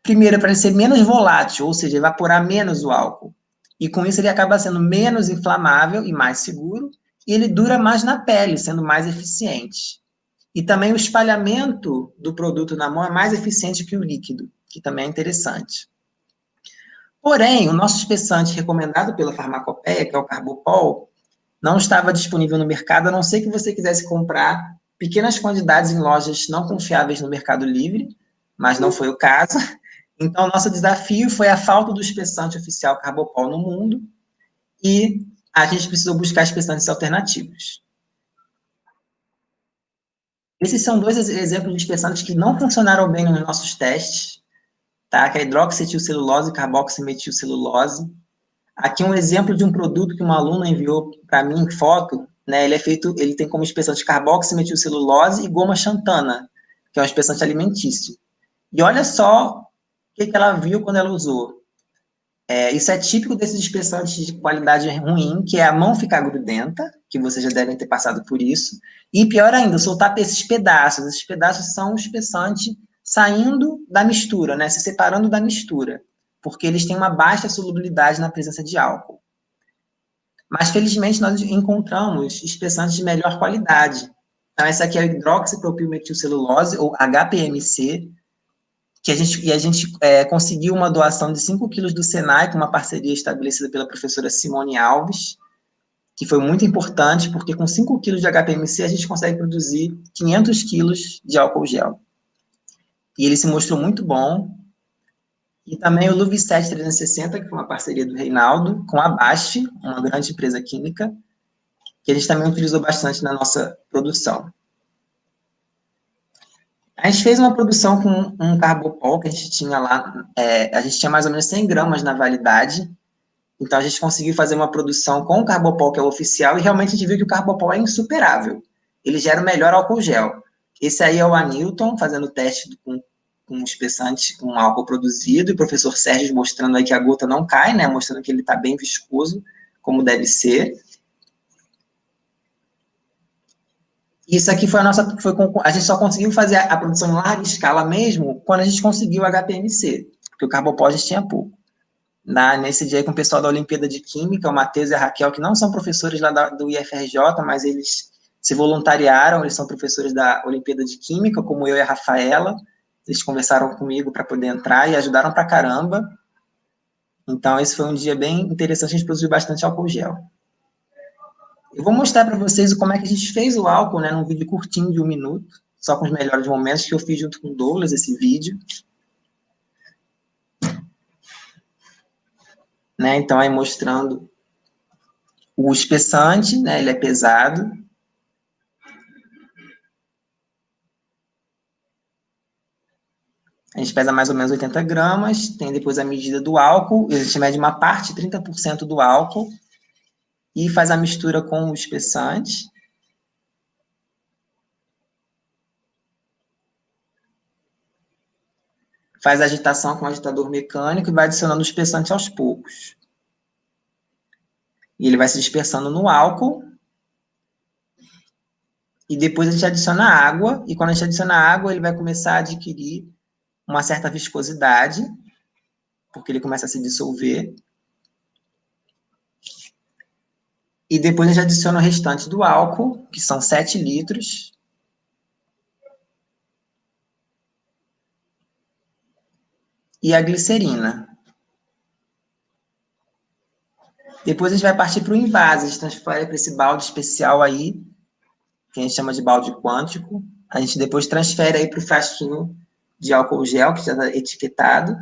Primeiro, para ele ser menos volátil, ou seja, evaporar menos o álcool. E com isso ele acaba sendo menos inflamável e mais seguro, e ele dura mais na pele, sendo mais eficiente. E também o espalhamento do produto na mão é mais eficiente que o líquido, que também é interessante. Porém, o nosso espessante recomendado pela Farmacopeia, que é o Carbopol, não estava disponível no mercado, a não ser que você quisesse comprar pequenas quantidades em lojas não confiáveis no Mercado Livre, mas não foi o caso. Então, nosso desafio foi a falta do espessante oficial Carbopol no mundo, e a gente precisou buscar espessantes alternativos. Esses são dois exemplos de espessantes que não funcionaram bem nos nossos testes, tá? Que é a hidroxietilcelulose e carboximetilcelulose. Aqui um exemplo de um produto que uma aluna enviou para mim em foto, né? Ele tem como espessante carboximetilcelulose e goma xantana, que é um espessante alimentício. E olha só o que ela viu quando ela usou. Isso é típico desses espessantes de qualidade ruim, que é a mão ficar grudenta, que vocês já devem ter passado por isso, e pior ainda, soltar esses pedaços. Esses pedaços são o espessante saindo da mistura, né? Se separando da mistura, porque eles têm uma baixa solubilidade na presença de álcool. Mas, felizmente, nós encontramos espessantes de melhor qualidade. Então, essa aqui é a hidroxipropilmetilcelulose, ou HPMC, a gente conseguiu uma doação de 5 quilos do Senai, com uma parceria estabelecida pela professora Simone Alves, que foi muito importante, porque com 5 quilos de HPMC a gente consegue produzir 500 quilos de álcool gel. E ele se mostrou muito bom. E também o Luvisset 360, que foi uma parceria do Reinaldo, com a Bast, uma grande empresa química, que a gente também utilizou bastante na nossa produção. A gente fez uma produção com um carbopol que a gente tinha lá, a gente tinha mais ou menos 100 gramas na validade, então a gente conseguiu fazer uma produção com o carbopol, que é o oficial, e realmente a gente viu que o carbopol é insuperável. Ele gera o melhor álcool gel. Esse aí é o Anilton, fazendo o teste com um espessante, com álcool produzido, e o professor Sérgio mostrando aí que a gota não cai, né, mostrando que ele está bem viscoso, como deve ser. Isso aqui foi a gente só conseguiu fazer a produção em larga escala mesmo quando a gente conseguiu o HPMC, porque o carbopol a gente tinha pouco. Nesse dia aí com o pessoal da Olimpíada de Química, o Matheus e a Raquel, que não são professores lá do IFRJ, mas eles se voluntariaram, eles são professores da Olimpíada de Química, como eu e a Rafaela, eles conversaram comigo para poder entrar e ajudaram pra caramba. Então, esse foi um dia bem interessante, a gente produziu bastante álcool gel. Eu vou mostrar para vocês como é que a gente fez o álcool, né, num vídeo curtinho de 1 minuto, só com os melhores momentos, que eu fiz junto com o Douglas, esse vídeo. Né, então, aí mostrando o espessante, né, ele é pesado. A gente pesa mais ou menos 80 gramas, tem depois a medida do álcool, a gente mede uma parte, 30% do álcool, e faz a mistura com o espessante. Faz a agitação com o agitador mecânico e vai adicionando o espessante aos poucos. E ele vai se dispersando no álcool. E depois a gente adiciona água, e quando a gente adiciona água, ele vai começar a adquirir uma certa viscosidade, porque ele começa a se dissolver. E depois a gente adiciona o restante do álcool, que são 7 litros. E a glicerina. Depois a gente vai partir para o invase, a gente transfere para esse balde especial aí, que a gente chama de balde quântico. A gente depois transfere aí para o frasquinho de álcool gel, que já está etiquetado.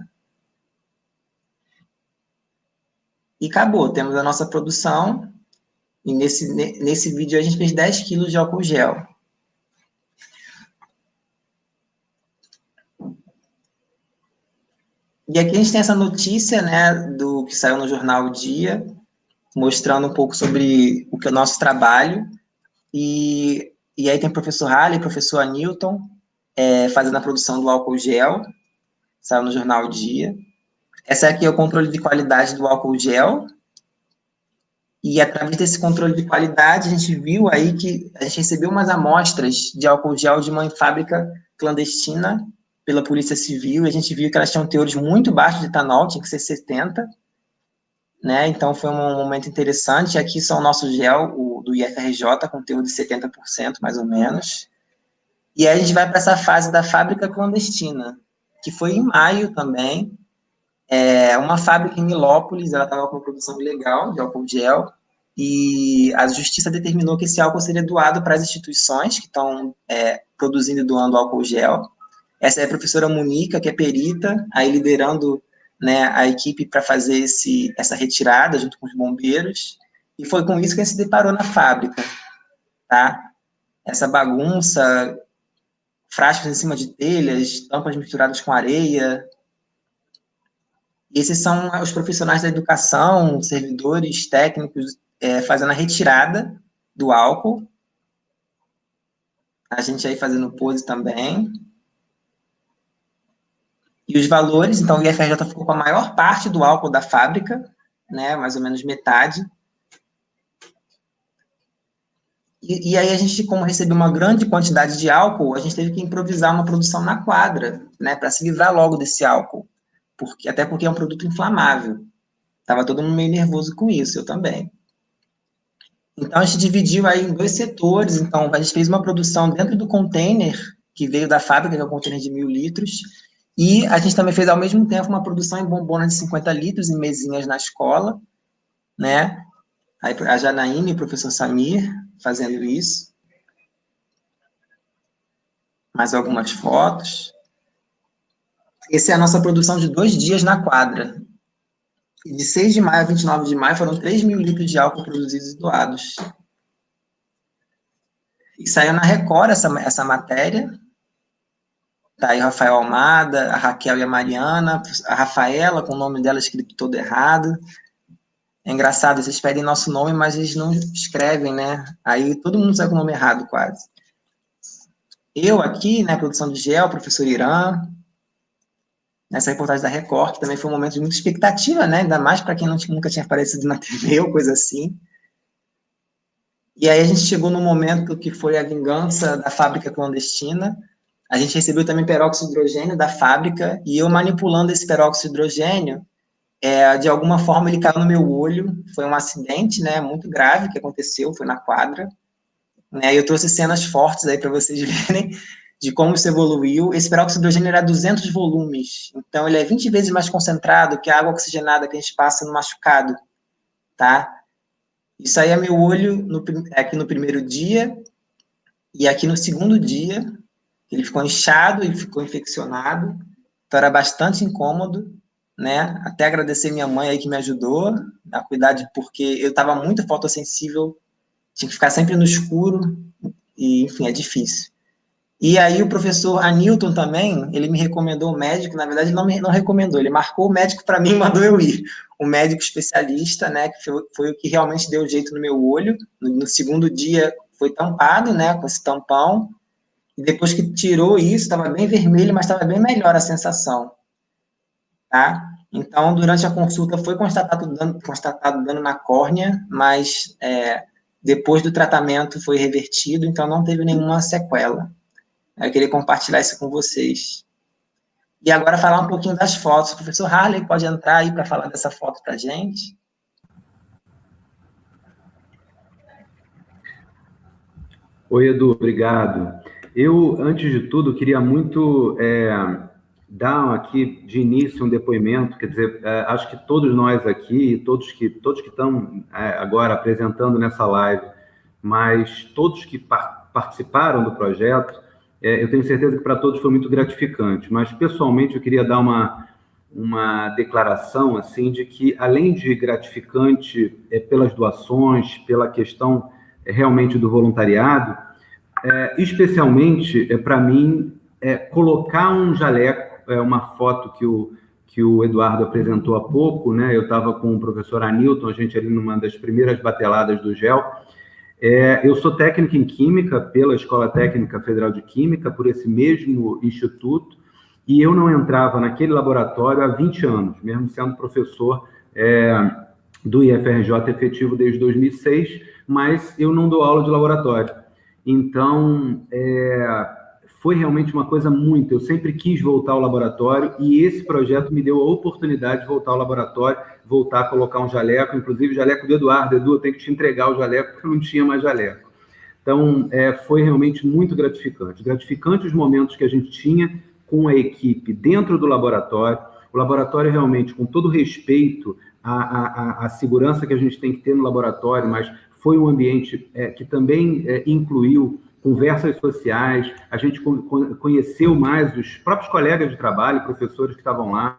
E acabou, temos a nossa produção. E nesse vídeo a gente fez 10 quilos de álcool gel. E aqui a gente tem essa notícia, né, do que saiu no jornal O Dia, mostrando um pouco sobre o nosso trabalho. E aí tem o professor Halley, professor Anilton, fazendo a produção do álcool gel, saiu no jornal O Dia. Essa aqui é o controle de qualidade do álcool gel. E através desse controle de qualidade, a gente viu aí que a gente recebeu umas amostras de álcool gel de uma fábrica clandestina pela Polícia Civil, e a gente viu que elas tinham teores muito baixos de etanol, tinha que ser 70, né? Então foi um momento interessante. Aqui são o nosso gel, o do IFRJ, com teor de 70%, mais ou menos. E aí a gente vai para essa fase da fábrica clandestina, que foi em maio também. Uma fábrica em Nilópolis, ela estava com uma produção ilegal de álcool gel, e a justiça determinou que esse álcool seria doado para as instituições que estão produzindo e doando álcool gel. Essa é a professora Monica, que é perita, aí liderando, né, a equipe para fazer essa retirada junto com os bombeiros, e foi com isso que a gente se deparou na fábrica, tá? Essa bagunça, frascos em cima de telhas, tampas misturadas com areia. Esses são os profissionais da educação, servidores técnicos, fazendo a retirada do álcool. A gente aí fazendo pose também. E os valores, então o IFRJ ficou com a maior parte do álcool da fábrica, né, mais ou menos metade. E aí a gente, como recebeu uma grande quantidade de álcool, a gente teve que improvisar uma produção na quadra, né, para se livrar logo desse álcool. Até porque é um produto inflamável. Estava todo mundo meio nervoso com isso, eu também. Então, a gente dividiu aí em 2 setores. Então, a gente fez uma produção dentro do container que veio da fábrica, que é um container de 1.000 litros, E a gente também fez, ao mesmo tempo, uma produção em bombona de 50 litros em mesinhas na escola, né? Aí a Janaína e o professor Samir fazendo isso. Mais algumas fotos. Essa é a nossa produção de 2 dias na quadra. De 6 de maio a 29 de maio, foram 3.000 litros de álcool produzidos e doados. E saiu na Record essa matéria. Tá aí o Rafael Almada, a Raquel e a Mariana, a Rafaela, com o nome dela escrito todo errado. É engraçado, vocês pedem nosso nome, mas eles não escrevem, né? Aí todo mundo sai com o nome errado, quase. Eu aqui, né, produção de gel, professor Irã, nessa reportagem da Record, que também foi um momento de muita expectativa, né? Ainda mais para quem nunca tinha aparecido na TV ou coisa assim. E aí a gente chegou no momento que foi a vingança da fábrica clandestina. A gente recebeu também peróxido de hidrogênio da fábrica, e eu manipulando esse peróxido de hidrogênio, de alguma forma ele caiu no meu olho. Foi um acidente, né, muito grave que aconteceu, foi na quadra. Né, eu trouxe cenas fortes aí para vocês verem de como isso evoluiu. Esse peróxido de hidrogênio era 200 volumes, então ele é 20 vezes mais concentrado que a água oxigenada que a gente passa no machucado, tá? Isso aí é meu olho aqui no primeiro dia, e aqui no segundo dia, ele ficou inchado e ficou infeccionado, então era bastante incômodo, né? Até agradecer minha mãe aí que me ajudou a cuidar porque eu estava muito fotossensível, tinha que ficar sempre no escuro, e enfim, é difícil. E aí o professor Anilton também, ele me recomendou o médico, na verdade não recomendou, ele marcou o médico para mim e mandou eu ir. O médico especialista, né, que foi o que realmente deu jeito no meu olho. No segundo dia foi tampado, né, com esse tampão, e depois que tirou isso, estava bem vermelho, mas estava bem melhor a sensação, tá? Então, durante a consulta foi constatado dano na córnea, mas depois do tratamento foi revertido, então não teve nenhuma sequela. Eu queria compartilhar isso com vocês. E agora falar um pouquinho das fotos. O professor Harley pode entrar aí para falar dessa foto para a gente? Oi, Edu, obrigado. Eu, antes de tudo, queria muito dar aqui de início um depoimento, quer dizer, acho que todos nós aqui, todos que estão agora apresentando nessa live, mas todos que participaram do projeto, eu tenho certeza que para todos foi muito gratificante, mas pessoalmente eu queria dar uma declaração assim de que, além de gratificante pelas doações, pela questão realmente do voluntariado, especialmente para mim colocar um jaleco, uma foto que o Eduardo apresentou há pouco, né? Eu estava com o professor Anilton, a gente ali numa das primeiras bateladas do GEL. Eu sou técnico em Química pela Escola Técnica Federal de Química, por esse mesmo instituto, e eu não entrava naquele laboratório há 20 anos, mesmo sendo professor do IFRJ efetivo desde 2006, mas eu não dou aula de laboratório. Então, foi realmente uma coisa muito... Eu sempre quis voltar ao laboratório, e esse projeto me deu a oportunidade de voltar ao laboratório, voltar a colocar um jaleco, inclusive o jaleco do Eduardo. Edu, eu tenho que te entregar o jaleco, porque eu não tinha mais jaleco. Então, foi realmente muito gratificante. Gratificante os momentos que a gente tinha com a equipe dentro do laboratório. O laboratório realmente, com todo respeito à segurança que a gente tem que ter no laboratório, mas foi um ambiente que também incluiu conversas sociais, a gente conheceu mais os próprios colegas de trabalho, professores que estavam lá.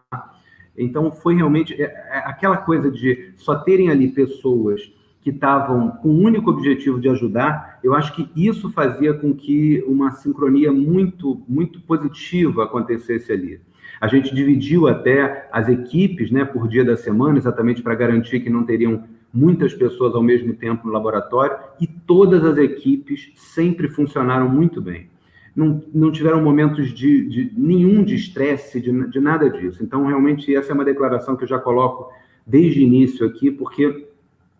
Então, foi realmente aquela coisa de só terem ali pessoas que estavam com o único objetivo de ajudar. Eu acho que isso fazia com que uma sincronia muito, muito positiva acontecesse ali. A gente dividiu até as equipes, né, por dia da semana, exatamente para garantir que não teriam muitas pessoas ao mesmo tempo no laboratório, e todas as equipes sempre funcionaram muito bem. Não tiveram momentos nenhum de estresse, de nada disso. Então, realmente, essa é uma declaração que eu já coloco desde o início aqui, porque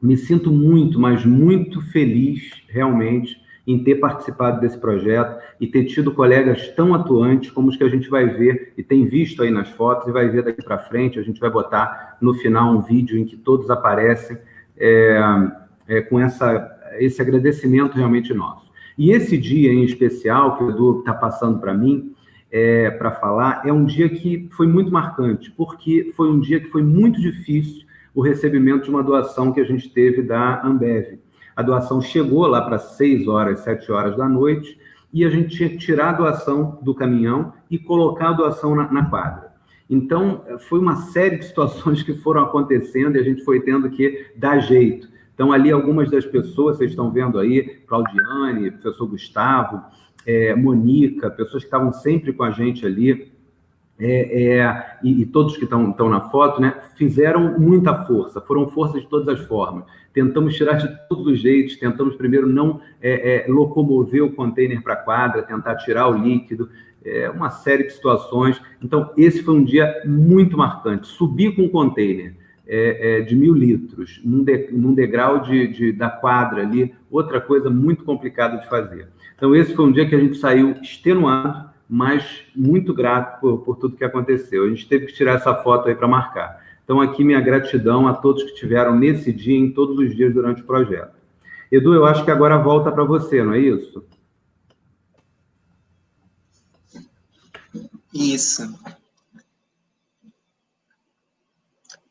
me sinto muito, mas muito feliz, realmente, em ter participado desse projeto e ter tido colegas tão atuantes como os que a gente vai ver e tem visto aí nas fotos e vai ver daqui para frente. A gente vai botar no final um vídeo em que todos aparecem com esse agradecimento realmente nosso. E esse dia em especial que o Edu está passando para mim, para falar, é um dia que foi muito marcante, porque foi um dia que foi muito difícil o recebimento de uma doação que a gente teve da Ambev. A doação chegou lá para 6 horas, 7 horas da noite, e a gente tinha que tirar a doação do caminhão e colocar a doação na quadra. Então, foi uma série de situações que foram acontecendo e a gente foi tendo que dar jeito. Então, ali, algumas das pessoas, vocês estão vendo aí, Claudiane, professor Gustavo, Mônica, pessoas que estavam sempre com a gente ali, e todos que estão na foto, né, fizeram muita força, foram forças de todas as formas. Tentamos tirar de todos os jeitos, tentamos primeiro não locomover o container para a quadra, tentar tirar o líquido, uma série de situações. Então, esse foi um dia muito marcante. Subir com um container de 1.000 litros, num degrau da quadra ali, outra coisa muito complicada de fazer. Então, esse foi um dia que a gente saiu extenuado, mas muito grato por tudo que aconteceu. A gente teve que tirar essa foto aí para marcar. Então, aqui minha gratidão a todos que estiveram nesse dia, em todos os dias durante o projeto. Edu, eu acho que agora volta para você, não é isso? Isso.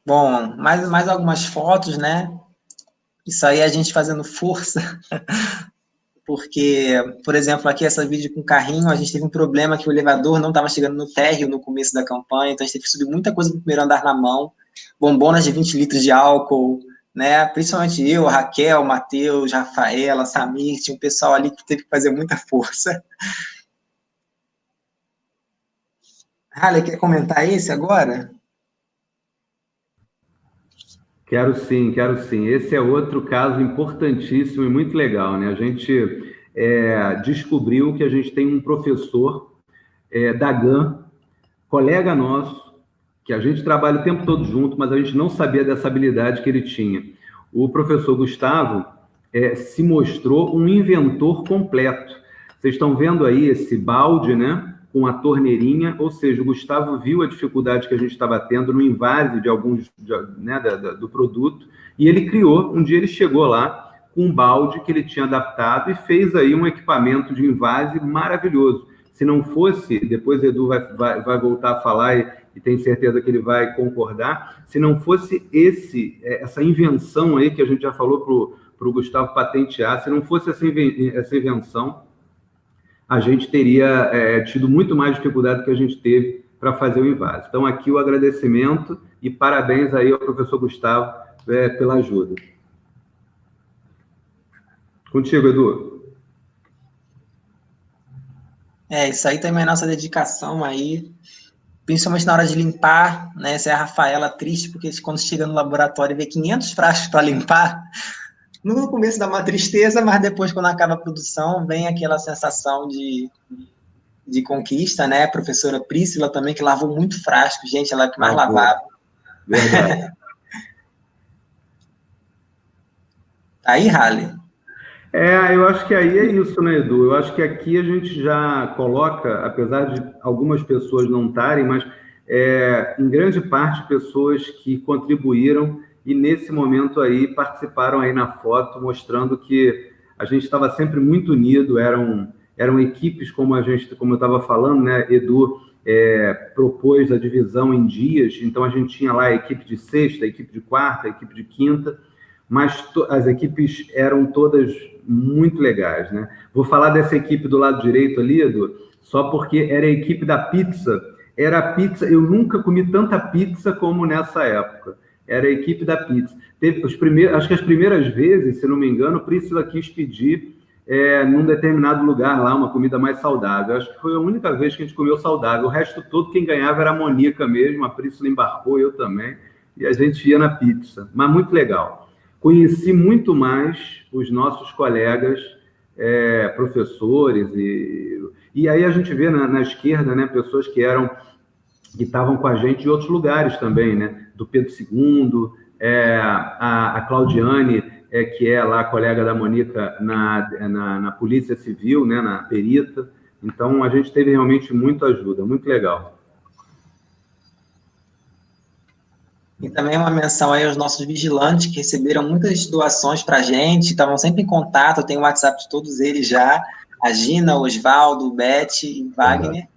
Bom, mais algumas fotos, né? Isso aí a gente fazendo força, porque, por exemplo, aqui essa vídeo com o carrinho, a gente teve um problema que o elevador não estava chegando no térreo no começo da campanha, então a gente teve que subir muita coisa no primeiro andar na mão, bombonas de 20 litros de álcool, né? Principalmente eu, Raquel, Matheus, Rafaela, Samir, tinha um pessoal ali que teve que fazer muita força. Halle, quer comentar esse agora? Quero sim, quero sim. Esse é outro caso importantíssimo e muito legal, né? A gente descobriu que a gente tem um professor da GAN, colega nosso, que a gente trabalha o tempo todo junto, mas a gente não sabia dessa habilidade que ele tinha. O professor Gustavo se mostrou um inventor completo. Vocês estão vendo aí esse balde, né? Com a torneirinha, ou seja, o Gustavo viu a dificuldade que a gente estava tendo no invase de alguns, né, do produto, e ele criou, um dia ele chegou lá com um balde que ele tinha adaptado e fez aí um equipamento de invase maravilhoso. Se não fosse, depois o Edu vai voltar a falar e tenho certeza que ele vai concordar, se não fosse essa invenção aí que a gente já falou para o Gustavo patentear, se não fosse essa invenção, a gente teria tido muito mais dificuldade do que a gente teve para fazer o invase. Então, aqui o agradecimento e parabéns aí ao professor Gustavo pela ajuda. Contigo, Edu. Isso aí também é a nossa dedicação aí, principalmente na hora de limpar, né? Essa é a Rafaela triste, porque quando chega no laboratório e vê 500 frascos para limpar, no começo dá uma tristeza, mas depois, quando acaba a produção, vem aquela sensação de conquista, né? A professora Prícila também, que lavou muito frasco, gente, ela que mais lavava. Verdade. Aí, Halle? Eu acho que aí é isso, né, Edu? Eu acho que aqui a gente já coloca, apesar de algumas pessoas não estarem, mas em grande parte pessoas que contribuíram e nesse momento aí participaram aí na foto, mostrando que a gente estava sempre muito unido, eram equipes como eu estava falando, né, Edu propôs a divisão em dias, então a gente tinha lá a equipe de sexta, a equipe de quarta, a equipe de quinta, mas as equipes eram todas muito legais, né? Vou falar dessa equipe do lado direito ali, Edu, só porque era a equipe da pizza, era a pizza, eu nunca comi tanta pizza como nessa época. Era a equipe da pizza. Acho que as primeiras vezes, se não me engano, Priscila quis pedir num determinado lugar lá uma comida mais saudável. Acho que foi a única vez que a gente comeu saudável. O resto todo, quem ganhava era a Mônica mesmo, a Priscila embarcou, eu também, e a gente ia na pizza. Mas muito legal. Conheci muito mais os nossos colegas professores, e aí a gente vê na esquerda, né, pessoas que estavam com a gente de outros lugares também, né? Do Pedro II, a Claudiane, que é lá colega da Mônica na Polícia Civil, né? Na perita. Então, a gente teve realmente muita ajuda, muito legal. E também uma menção aí aos nossos vigilantes, que receberam muitas doações para a gente, estavam sempre em contato, eu tenho o WhatsApp de todos eles já, a Gina, o Osvaldo, o Beth e o Wagner.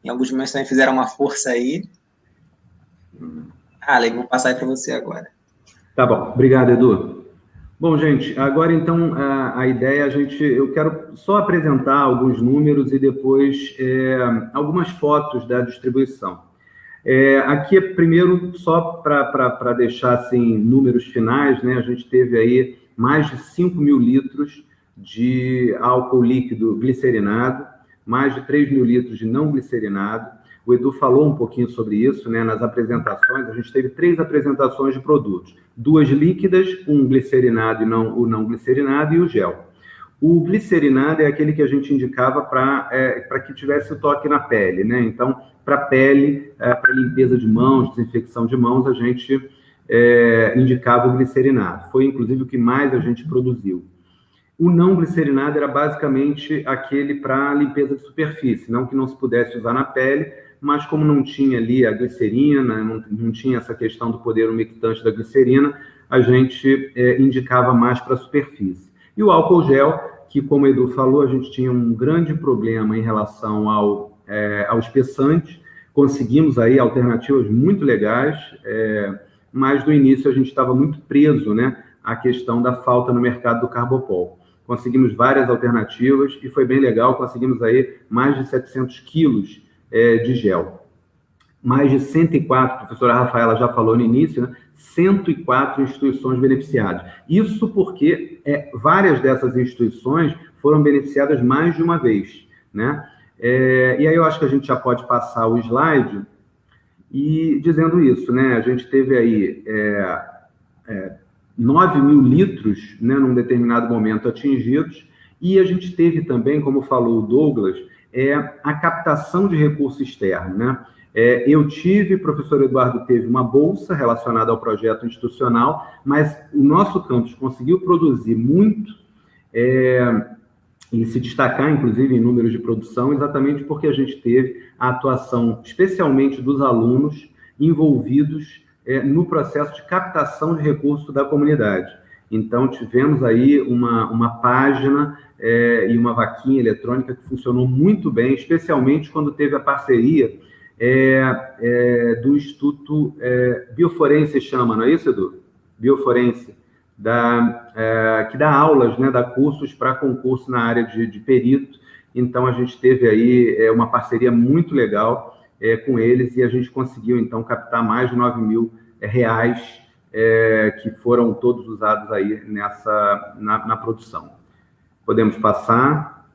em alguns momentos também fizeram uma força aí. Ale, vou passar aí para você agora. Tá bom, obrigado, Edu. Bom, gente, agora então a ideia eu quero só apresentar alguns números e depois algumas fotos da distribuição. Aqui, primeiro, só para deixar assim, números finais, né, a gente teve aí mais de 5.000 litros de álcool líquido glicerinado, mais de 3.000 litros de não glicerinado. O Edu falou um pouquinho sobre isso, né, nas apresentações. A gente teve 3 apresentações de produtos, 2 líquidas, um glicerinado e o não glicerinado e o gel. O glicerinado é aquele que a gente indicava para que tivesse o toque na pele, né? Então, para pele, para limpeza de mãos, desinfecção de mãos, a gente indicava o glicerinado. Foi, inclusive, o que mais a gente produziu. O não glicerinado era basicamente aquele para limpeza de superfície, não que não se pudesse usar na pele, mas como não tinha ali a glicerina, não tinha essa questão do poder umectante da glicerina, a gente indicava mais para a superfície. E o álcool gel, que como o Edu falou, a gente tinha um grande problema em relação ao espessante, conseguimos aí alternativas muito legais, mas no início a gente estava muito preso, né, à questão da falta no mercado do Carbopol. Conseguimos várias alternativas e foi bem legal, conseguimos aí mais de 700 quilos de gel. Mais de 104, a professora Rafaela já falou no início, né? 104 instituições beneficiadas. Isso porque várias dessas instituições foram beneficiadas mais de uma vez, né? E aí eu acho que a gente já pode passar o slide e dizendo isso, né? A gente teve aí 9.000 litros, né, num determinado momento atingidos, e a gente teve também, como falou o Douglas, a captação de recurso externo, né? O professor Eduardo teve uma bolsa relacionada ao projeto institucional, mas o nosso campus conseguiu produzir muito e se destacar, inclusive, em números de produção, exatamente porque a gente teve a atuação, especialmente dos alunos, envolvidos no processo de captação de recursos da comunidade. Então, tivemos aí uma página e uma vaquinha eletrônica que funcionou muito bem, especialmente quando teve a parceria do Instituto Bioforense, chama, não é isso, Edu? Bioforense, que dá aulas, né, dá cursos para concurso na área de perito. Então, a gente teve aí uma parceria muito legal com eles e a gente conseguiu, então, captar mais de R$9.000 que foram todos usados aí na produção. Podemos passar.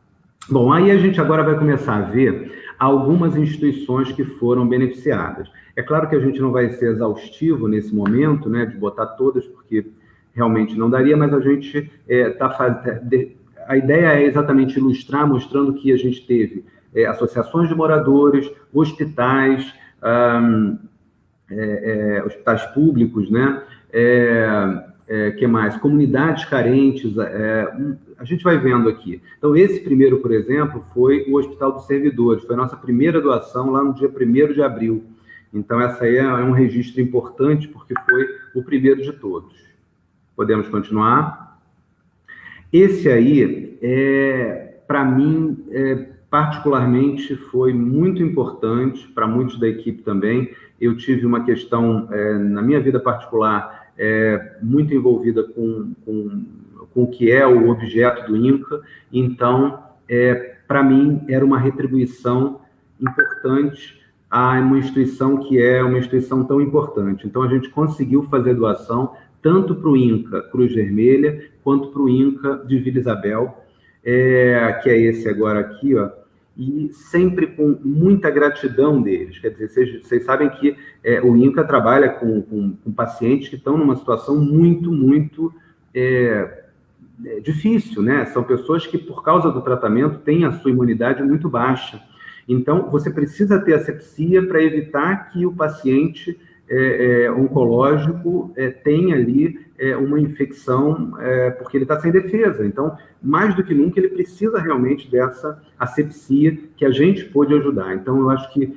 Bom, aí a gente agora vai começar a ver algumas instituições que foram beneficiadas. É claro que a gente não vai ser exaustivo nesse momento, né, de botar todas, porque realmente não daria, mas a gente a ideia é exatamente ilustrar, mostrando que a gente teve associações de moradores, hospitais, hospitais públicos, né? Que mais? Comunidades carentes, a gente vai vendo aqui. Então, esse primeiro, por exemplo, foi o Hospital dos Servidores, foi a nossa primeira doação lá no dia 1º de abril. Então, essa aí é um registro importante, porque foi o primeiro de todos. Podemos continuar? Esse aí, para mim, particularmente, foi muito importante, para muitos da equipe também. Eu tive uma questão, na minha vida particular, muito envolvida com o que é o objeto do INCA. Então, para mim, era uma retribuição importante a uma instituição que é uma instituição tão importante. Então, a gente conseguiu fazer doação tanto para o INCA Cruz Vermelha, quanto para o INCA de Vila Isabel, que é esse agora aqui, ó, e sempre com muita gratidão deles. Quer dizer, vocês sabem que o INCA trabalha com pacientes que estão numa situação muito, muito difícil, né? São pessoas que, por causa do tratamento, têm a sua imunidade muito baixa. Então, você precisa ter asepsia para evitar que o paciente oncológico tenha ali uma infecção, porque ele está sem defesa. Então, mais do que nunca, ele precisa realmente dessa asepsia que a gente pôde ajudar. Então, eu acho que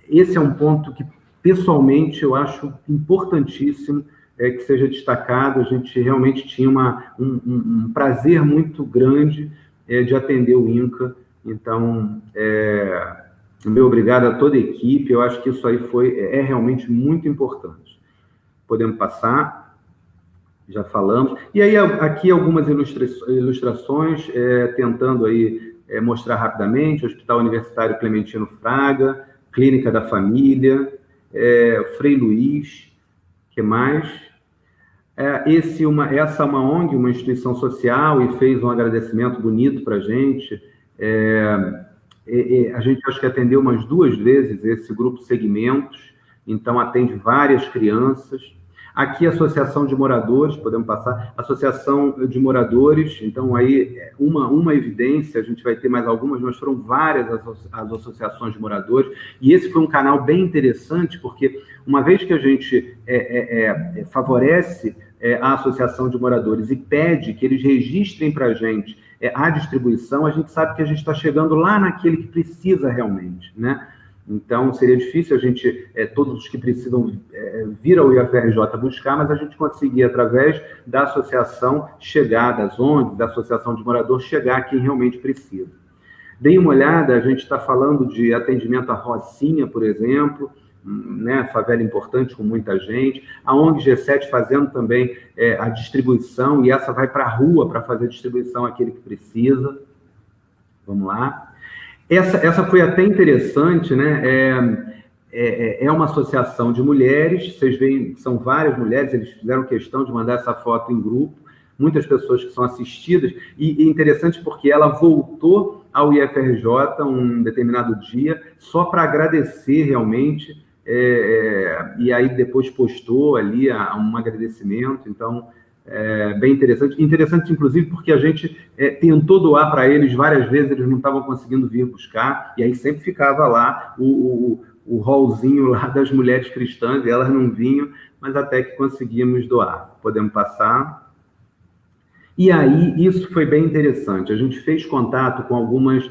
esse é um ponto que, pessoalmente, eu acho importantíssimo que seja destacado. A gente realmente tinha um prazer muito grande de atender o INCA. Então, Meu obrigado a toda a equipe, eu acho que isso aí é realmente muito importante. Podemos passar, já falamos. E aí, aqui algumas ilustrações, tentando aí mostrar rapidamente: Hospital Universitário Clementino Fraga, Clínica da Família, Frei Luiz, que mais? Essa é uma ONG, uma instituição social, e fez um agradecimento bonito para a gente. A gente acho que atendeu umas 2 vezes esse grupo Segmentos, então atende várias crianças. Aqui a Associação de Moradores, podemos passar, Associação de Moradores, então aí uma evidência, a gente vai ter mais algumas, mas foram várias as associações de moradores, e esse foi um canal bem interessante, porque uma vez que a gente favorece a Associação de Moradores e pede que eles registrem para a gente a distribuição, a gente sabe que a gente está chegando lá naquele que precisa realmente, né? Então, seria difícil a gente, todos os que precisam vir ao IFRJ buscar, mas a gente conseguir, através da associação, chegar, das ONGs, da Associação de Moradores, chegar a quem realmente precisa. Deem uma olhada, a gente está falando de atendimento à Rocinha, por exemplo, né, favela importante com muita gente, a ONG G7 fazendo também a distribuição, e essa vai para a rua para fazer a distribuição àquele que precisa. Vamos lá. Essa foi até interessante, né? É uma associação de mulheres, vocês veem, são várias mulheres, eles fizeram questão de mandar essa foto em grupo, muitas pessoas que são assistidas, e interessante porque ela voltou ao IFRJ um determinado dia, só para agradecer realmente, e aí depois postou ali um agradecimento. Então, bem interessante. Interessante, inclusive, porque a gente tentou doar para eles várias vezes, eles não estavam conseguindo vir buscar, e aí sempre ficava lá o hallzinho lá das mulheres cristãs, e elas não vinham, mas até que conseguimos doar. Podemos passar. E aí, isso foi bem interessante. A gente fez contato com algumas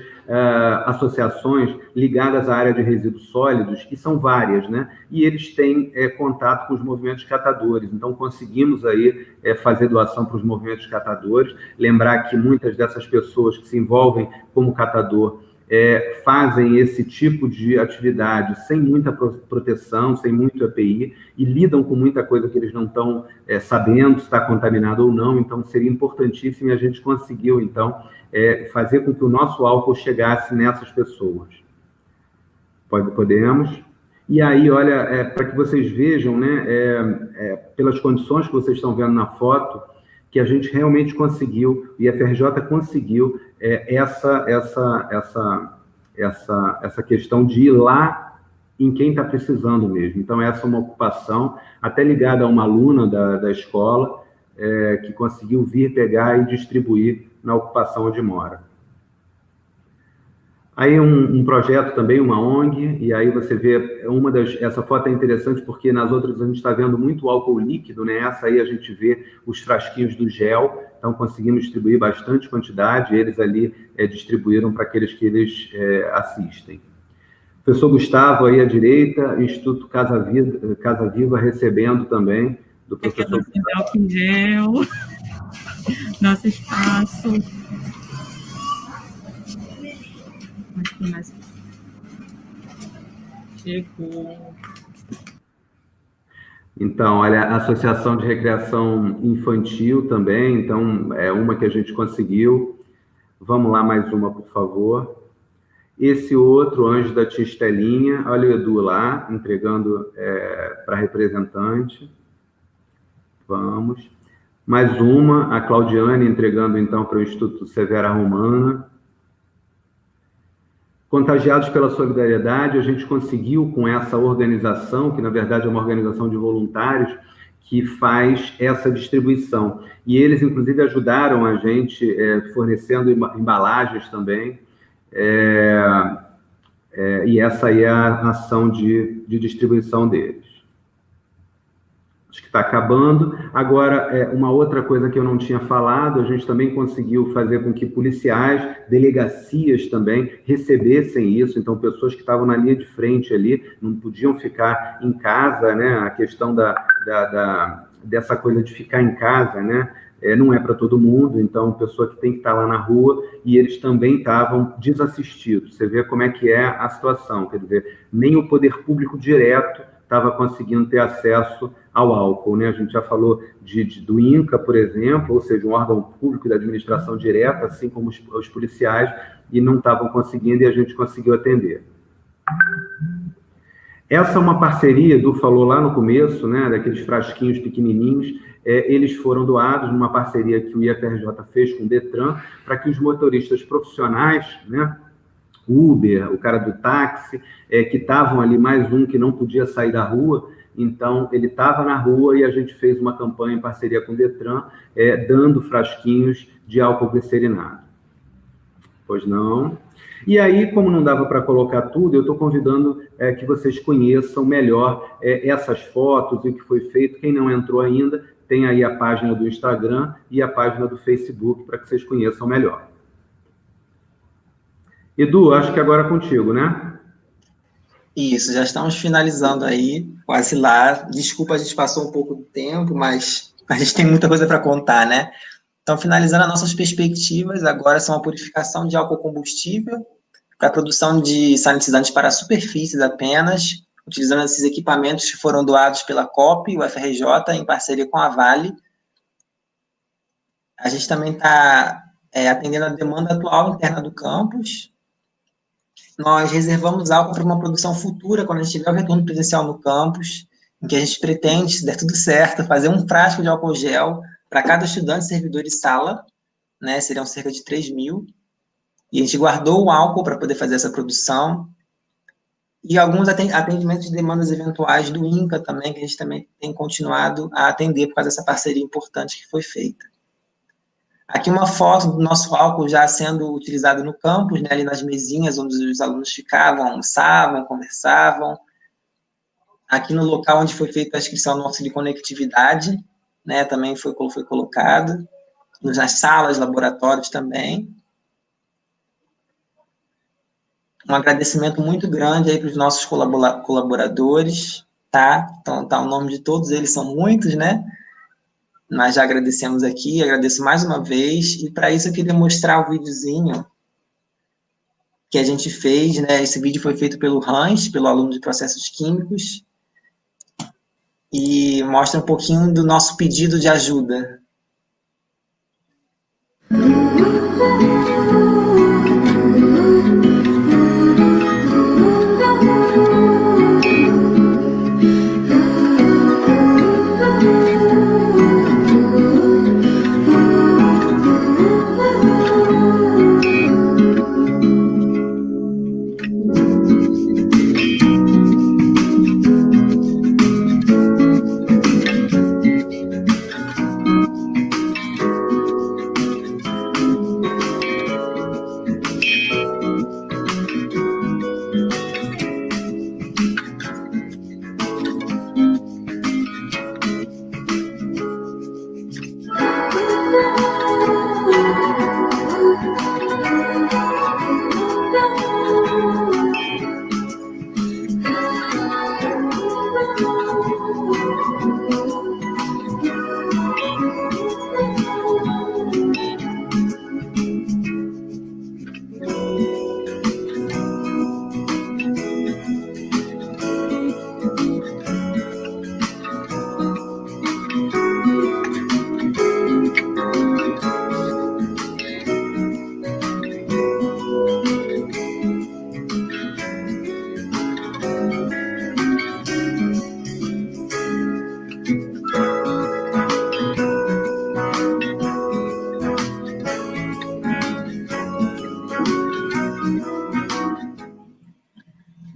associações ligadas à área de resíduos sólidos, que são várias, né? E eles têm contato com os movimentos catadores. Então, conseguimos aí fazer doação para os movimentos catadores. Lembrar que muitas dessas pessoas que se envolvem como catador fazem esse tipo de atividade sem muita proteção, sem muito EPI, e lidam com muita coisa que eles não estão sabendo se está contaminado ou não. Então, seria importantíssimo, e a gente conseguiu, então, fazer com que o nosso álcool chegasse nessas pessoas. Podemos. E aí, olha, para que vocês vejam, né, pelas condições que vocês estão vendo na foto, que a gente realmente conseguiu, e a FRJ conseguiu essa questão de ir lá em quem está precisando mesmo. Então, essa é uma ocupação, até ligada a uma aluna da escola, que conseguiu vir pegar e distribuir na ocupação onde mora. Aí um projeto também, uma ONG, e aí você vê, essa foto é interessante porque nas outras a gente está vendo muito álcool líquido, né? Essa aí a gente vê os frasquinhos do gel, então conseguimos distribuir bastante quantidade, eles ali distribuíram para aqueles que eles assistem. Professor Gustavo aí à direita, Instituto Casa Viva recebendo também, do professor álcool em gel, nosso espaço. Mas chegou. Então, olha, a Associação de Recreação Infantil também, então, é uma que a gente conseguiu. Vamos lá, mais uma, por favor. Esse outro, Anjo da Tia Estelinha, olha o Edu lá, entregando para representante. Vamos. Mais uma, a Claudiane entregando, então, para o Instituto Severa Romana. Contagiados pela Solidariedade, a gente conseguiu com essa organização, que na verdade é uma organização de voluntários, que faz essa distribuição. E eles, inclusive, ajudaram a gente fornecendo embalagens também. E essa aí é a ação de distribuição deles. Acho que está acabando. Agora, uma outra coisa que eu não tinha falado, a gente também conseguiu fazer com que policiais, delegacias também, recebessem isso. Então, pessoas que estavam na linha de frente ali, não podiam ficar em casa, né? A questão dessa coisa de ficar em casa, né? não é para todo mundo, então, pessoa que tem que estar lá na rua, e eles também estavam desassistidos. Você vê como é que é a situação, quer dizer, nem o poder público direto estava conseguindo ter acesso ao álcool, né? A gente já falou do INCA, por exemplo, ou seja, um órgão público da administração direta, assim como os policiais, e não estavam conseguindo, e a gente conseguiu atender. Essa é uma parceria, Edu falou lá no começo, né, daqueles frasquinhos pequenininhos, eles foram doados numa parceria que o IFRJ fez com o Detran, para que os motoristas profissionais, né, Uber, o cara do táxi, que estavam ali, mais um que não podia sair da rua, então ele estava na rua e a gente fez uma campanha em parceria com o Detran, dando frasquinhos de álcool glicerinado. Pois não. E aí, como não dava para colocar tudo, eu estou convidando que vocês conheçam melhor essas fotos e o que foi feito. Quem não entrou ainda, tem aí a página do Instagram e a página do Facebook para que vocês conheçam melhor. Edu, acho que agora é contigo, né? Isso, já estamos finalizando aí, quase lá. Desculpa, a gente passou um pouco do tempo, mas a gente tem muita coisa para contar, né? Então, finalizando as nossas perspectivas, agora são a purificação de álcool combustível para a produção de sanitizantes para superfícies apenas, utilizando esses equipamentos que foram doados pela COP, o FRJ, em parceria com a Vale. A gente também está atendendo a demanda atual interna do campus. Nós reservamos álcool para uma produção futura, quando a gente tiver o retorno presencial no campus, em que a gente pretende, se der tudo certo, fazer um frasco de álcool gel para cada estudante, servidor e sala, né, seriam cerca de 3.000, e a gente guardou o álcool para poder fazer essa produção, e alguns atendimentos de demandas eventuais do INCA também, que a gente também tem continuado a atender por causa dessa parceria importante que foi feita. Aqui uma foto do nosso álcool já sendo utilizado no campus, né, ali nas mesinhas onde os alunos ficavam, almoçavam, conversavam. Aqui no local onde foi feita a inscrição no auxílio de conectividade, né, também foi colocado. Nas salas, laboratórios também. Um agradecimento muito grande aí para os nossos colaboradores, tá? Então, tá, o nome de todos eles são muitos, né? Nós já agradecemos aqui, agradeço mais uma vez, e para isso eu queria mostrar o videozinho que a gente fez, né? Esse vídeo foi feito pelo Hans, pelo aluno de processos químicos, e mostra um pouquinho do nosso pedido de ajuda.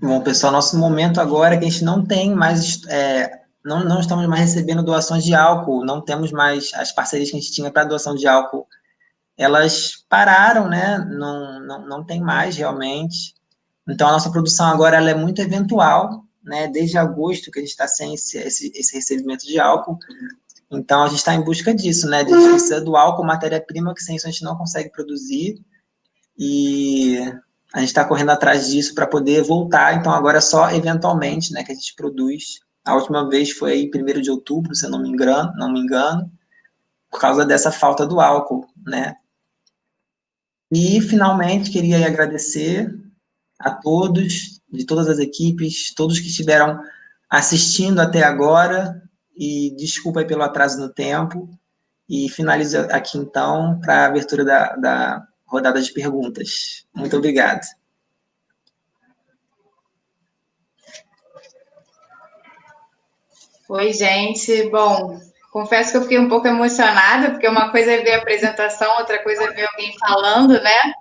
Bom, pessoal, nosso momento agora é que a gente não tem mais, não estamos mais recebendo doações de álcool, não temos mais as parcerias que a gente tinha para doação de álcool, elas pararam, né? Não tem mais realmente. Então, a nossa produção agora ela é muito eventual, né? Desde agosto que a gente está sem esse recebimento de álcool. Então, a gente está em busca disso, né? A gente precisa do álcool, matéria-prima, que sem isso a gente não consegue produzir. E a gente está correndo atrás disso para poder voltar. Então, agora é só eventualmente, né, que a gente produz. A última vez foi aí 1º de outubro, se eu não me engano. por causa dessa falta do álcool, né? E, finalmente, queria agradecer a todos, de todas as equipes, todos que estiveram assistindo até agora, e desculpa aí pelo atraso no tempo, e finalizo aqui, então, para a abertura da rodada de perguntas. Muito obrigado. Oi, gente. Bom, confesso que eu fiquei um pouco emocionada, porque uma coisa é ver a apresentação, outra coisa é ver alguém falando, né?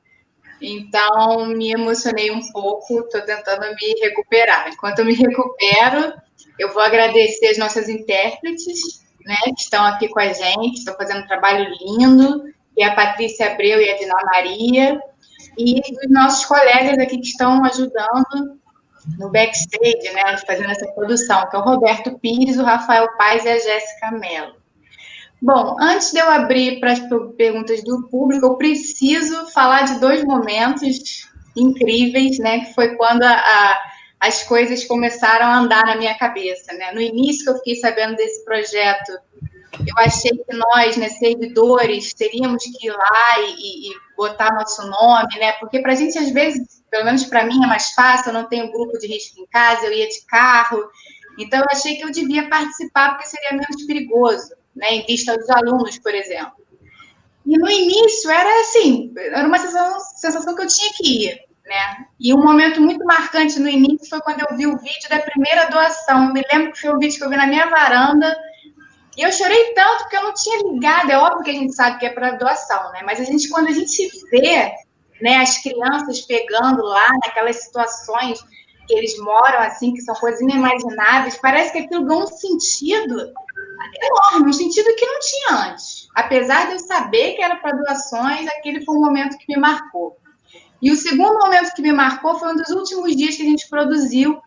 Então, me emocionei um pouco, estou tentando me recuperar. Enquanto eu me recupero, eu vou agradecer as nossas intérpretes, né, que estão aqui com a gente, estão fazendo um trabalho lindo, e a Patrícia Abreu e a Dina Maria, e os nossos colegas aqui que estão ajudando no backstage, né, fazendo essa produção, que é o Roberto Pires, o Rafael Paz e a Jéssica Mello. Bom, antes de eu abrir para as perguntas do público, eu preciso falar de 2 momentos incríveis, né, que foi quando as coisas começaram a andar na minha cabeça, né. No início que eu fiquei sabendo desse projeto, eu achei que nós, né, servidores, teríamos que ir lá e botar nosso nome, né, porque para a gente, às vezes, pelo menos para mim, é mais fácil, eu não tenho grupo de risco em casa, eu ia de carro, então eu achei que eu devia participar porque seria menos perigoso, né, em vista dos alunos, por exemplo. E no início era assim, era uma sensação que eu tinha que ir, né, e um momento muito marcante no início foi quando eu vi o vídeo da primeira doação. Eu me lembro que foi um vídeo que eu vi na minha varanda, e eu chorei tanto porque eu não tinha ligado. É óbvio que a gente sabe que é para doação, né? Mas quando a gente vê, né, as crianças pegando lá naquelas situações que eles moram, assim, que são coisas inimagináveis, parece que aquilo ganhou um sentido enorme, um sentido que não tinha antes. Apesar de eu saber que era para doações, aquele foi um momento que me marcou. E o segundo momento que me marcou foi um dos últimos dias que a gente produziu,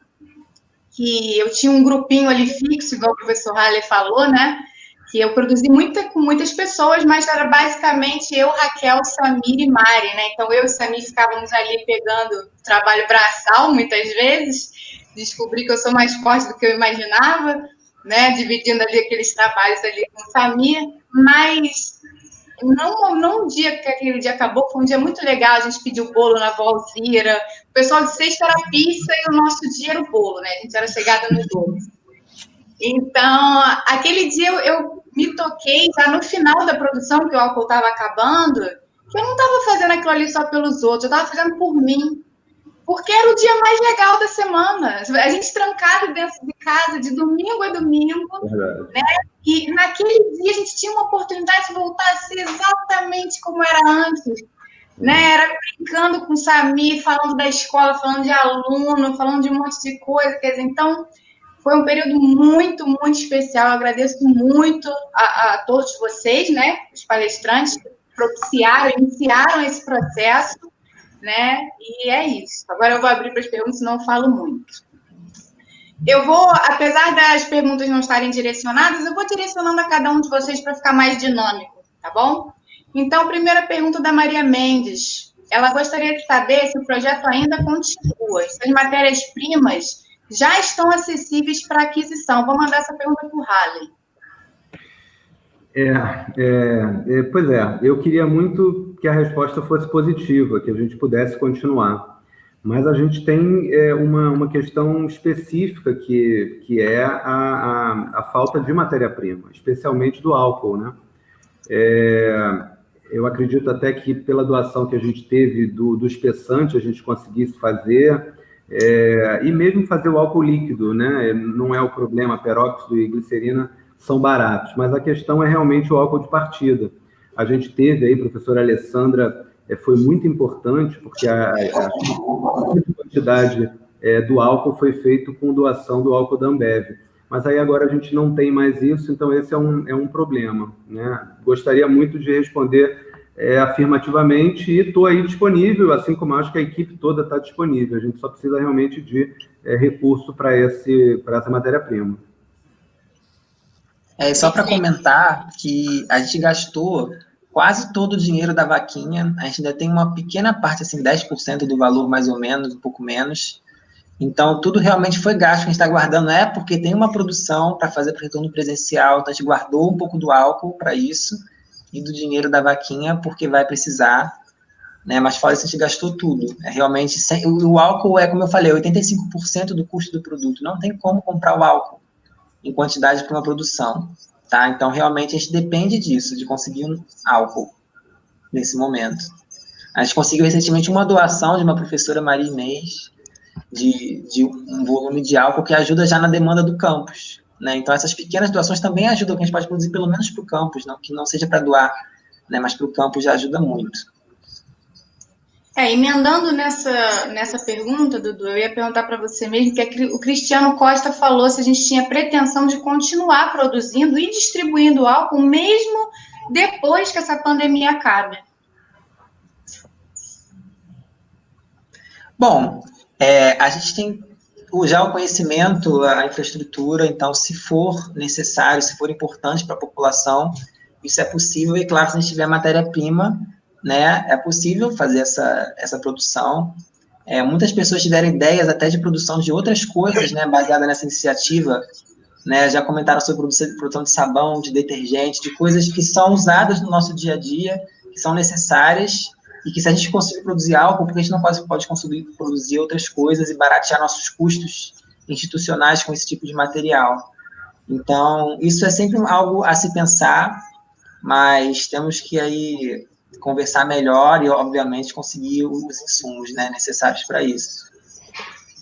que eu tinha um grupinho ali fixo, igual o professor Halle falou, né? Que eu produzi com muitas pessoas, mas era basicamente eu, Raquel, Samir e Mari, né? Então, eu e Samir ficávamos ali pegando trabalho braçal, muitas vezes. Descobri que eu sou mais forte do que eu imaginava, né? Dividindo ali aqueles trabalhos ali com o Samir, mas não um dia que aquele dia acabou, foi um dia muito legal, a gente pediu bolo na Vó Alzira, o pessoal de sexta era pizza e o nosso dia era o bolo, né? A gente era chegada nos dois. Então, aquele dia eu me toquei, já no final da produção, que o álcool estava acabando, que eu não estava fazendo aquilo ali só pelos outros, eu estava fazendo por mim. Porque era o dia mais legal da semana. A gente trancado dentro de casa, de domingo a domingo, né? E naquele dia a gente tinha uma oportunidade de voltar a ser exatamente como era antes, né? Era brincando com o Samir, falando da escola, falando de aluno, falando de um monte de coisa. Quer dizer, então, foi um período muito, muito especial. Eu agradeço muito a todos vocês, né? Os palestrantes que iniciaram esse processo, né? E é isso. Agora eu vou abrir para as perguntas, senão eu falo muito. Eu vou, apesar das perguntas não estarem direcionadas, eu vou direcionando a cada um de vocês para ficar mais dinâmico, tá bom? Então, primeira pergunta da Maria Mendes. Ela gostaria de saber se o projeto ainda continua, se as matérias-primas já estão acessíveis para aquisição. Vou mandar essa pergunta para o Halle. Pois é, eu queria muito que a resposta fosse positiva, que a gente pudesse continuar. Mas a gente tem uma questão específica que é a falta de matéria-prima, especialmente do álcool, né? Eu acredito até que pela doação que a gente teve do espessante, a gente conseguisse fazer, e mesmo fazer o álcool líquido, né? Não é o problema, peróxido e glicerina são baratos, mas a questão é realmente o álcool de partida. A gente teve aí, professora Alessandra, foi muito importante, porque a quantidade do álcool foi feito com doação do álcool da Ambev. Mas aí agora a gente não tem mais isso, então esse é um problema, né? Gostaria muito de responder afirmativamente e estou aí disponível, assim como eu acho que a equipe toda está disponível. A gente só precisa realmente de recurso para essa matéria-prima. Só para comentar que a gente gastou quase todo o dinheiro da vaquinha, a gente ainda tem uma pequena parte, assim, 10% do valor, mais ou menos, um pouco menos. Então, tudo realmente foi gasto, que a gente está guardando porque tem uma produção para fazer para o retorno presencial, então a gente guardou um pouco do álcool para isso, e do dinheiro da vaquinha, porque vai precisar, né? Mas fora isso, a gente gastou tudo. Realmente, o álcool como eu falei, 85% do custo do produto. Não tem como comprar o álcool em quantidade para uma produção, tá? Então, realmente, a gente depende disso, de conseguir um álcool nesse momento. A gente conseguiu recentemente uma doação de uma professora, Maria Inês, de um volume de álcool que ajuda já na demanda do campus, né? Então, essas pequenas doações também ajudam, que a gente pode produzir pelo menos para o campus, não, que não seja para doar, né? Mas para o campus já ajuda muito. Emendando nessa pergunta, Dudu, eu ia perguntar para você mesmo, que o Cristiano Costa falou se a gente tinha pretensão de continuar produzindo e distribuindo álcool mesmo depois que essa pandemia acabe. Bom, a gente tem já o conhecimento, a infraestrutura, então, se for necessário, se for importante para a população, isso é possível, e claro, se a gente tiver matéria-prima, né, é possível fazer essa produção. Muitas pessoas tiveram ideias até de produção de outras coisas, né, baseada nessa iniciativa, né, já comentaram sobre produção de sabão, de detergente, de coisas que são usadas no nosso dia a dia, que são necessárias, e que se a gente conseguir produzir álcool, porque a gente não pode conseguir produzir outras coisas e baratear nossos custos institucionais com esse tipo de material. Então, isso é sempre algo a se pensar, mas temos que aí conversar melhor e, obviamente, conseguir os insumos, né, necessários para isso.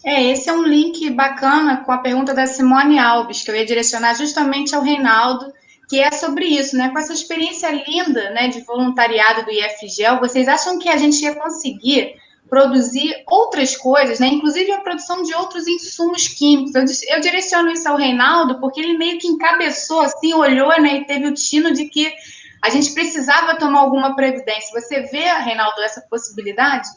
Esse é um link bacana com a pergunta da Simone Alves, que eu ia direcionar justamente ao Reinaldo, que é sobre isso, né? Com essa experiência linda, né, de voluntariado do IFGEL, vocês acham que a gente ia conseguir produzir outras coisas, né? Inclusive a produção de outros insumos químicos? Eu direciono isso ao Reinaldo, porque ele meio que encabeçou, assim, olhou, né, e teve o tino de que a gente precisava tomar alguma previdência. Você vê, Reinaldo, essa possibilidade?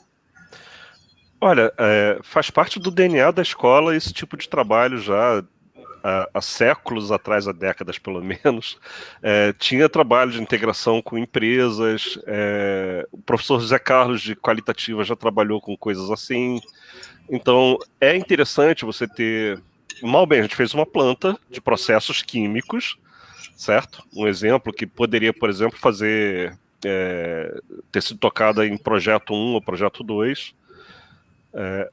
Olha, faz parte do DNA da escola esse tipo de trabalho já há séculos atrás, há décadas pelo menos. Tinha trabalho de integração com empresas, o professor José Carlos de Qualitativa já trabalhou com coisas assim. Então, é interessante você ter... Mal bem, a gente fez uma planta de processos químicos, certo? Um exemplo que poderia, por exemplo, ter sido tocada em projeto 1 ou projeto 2.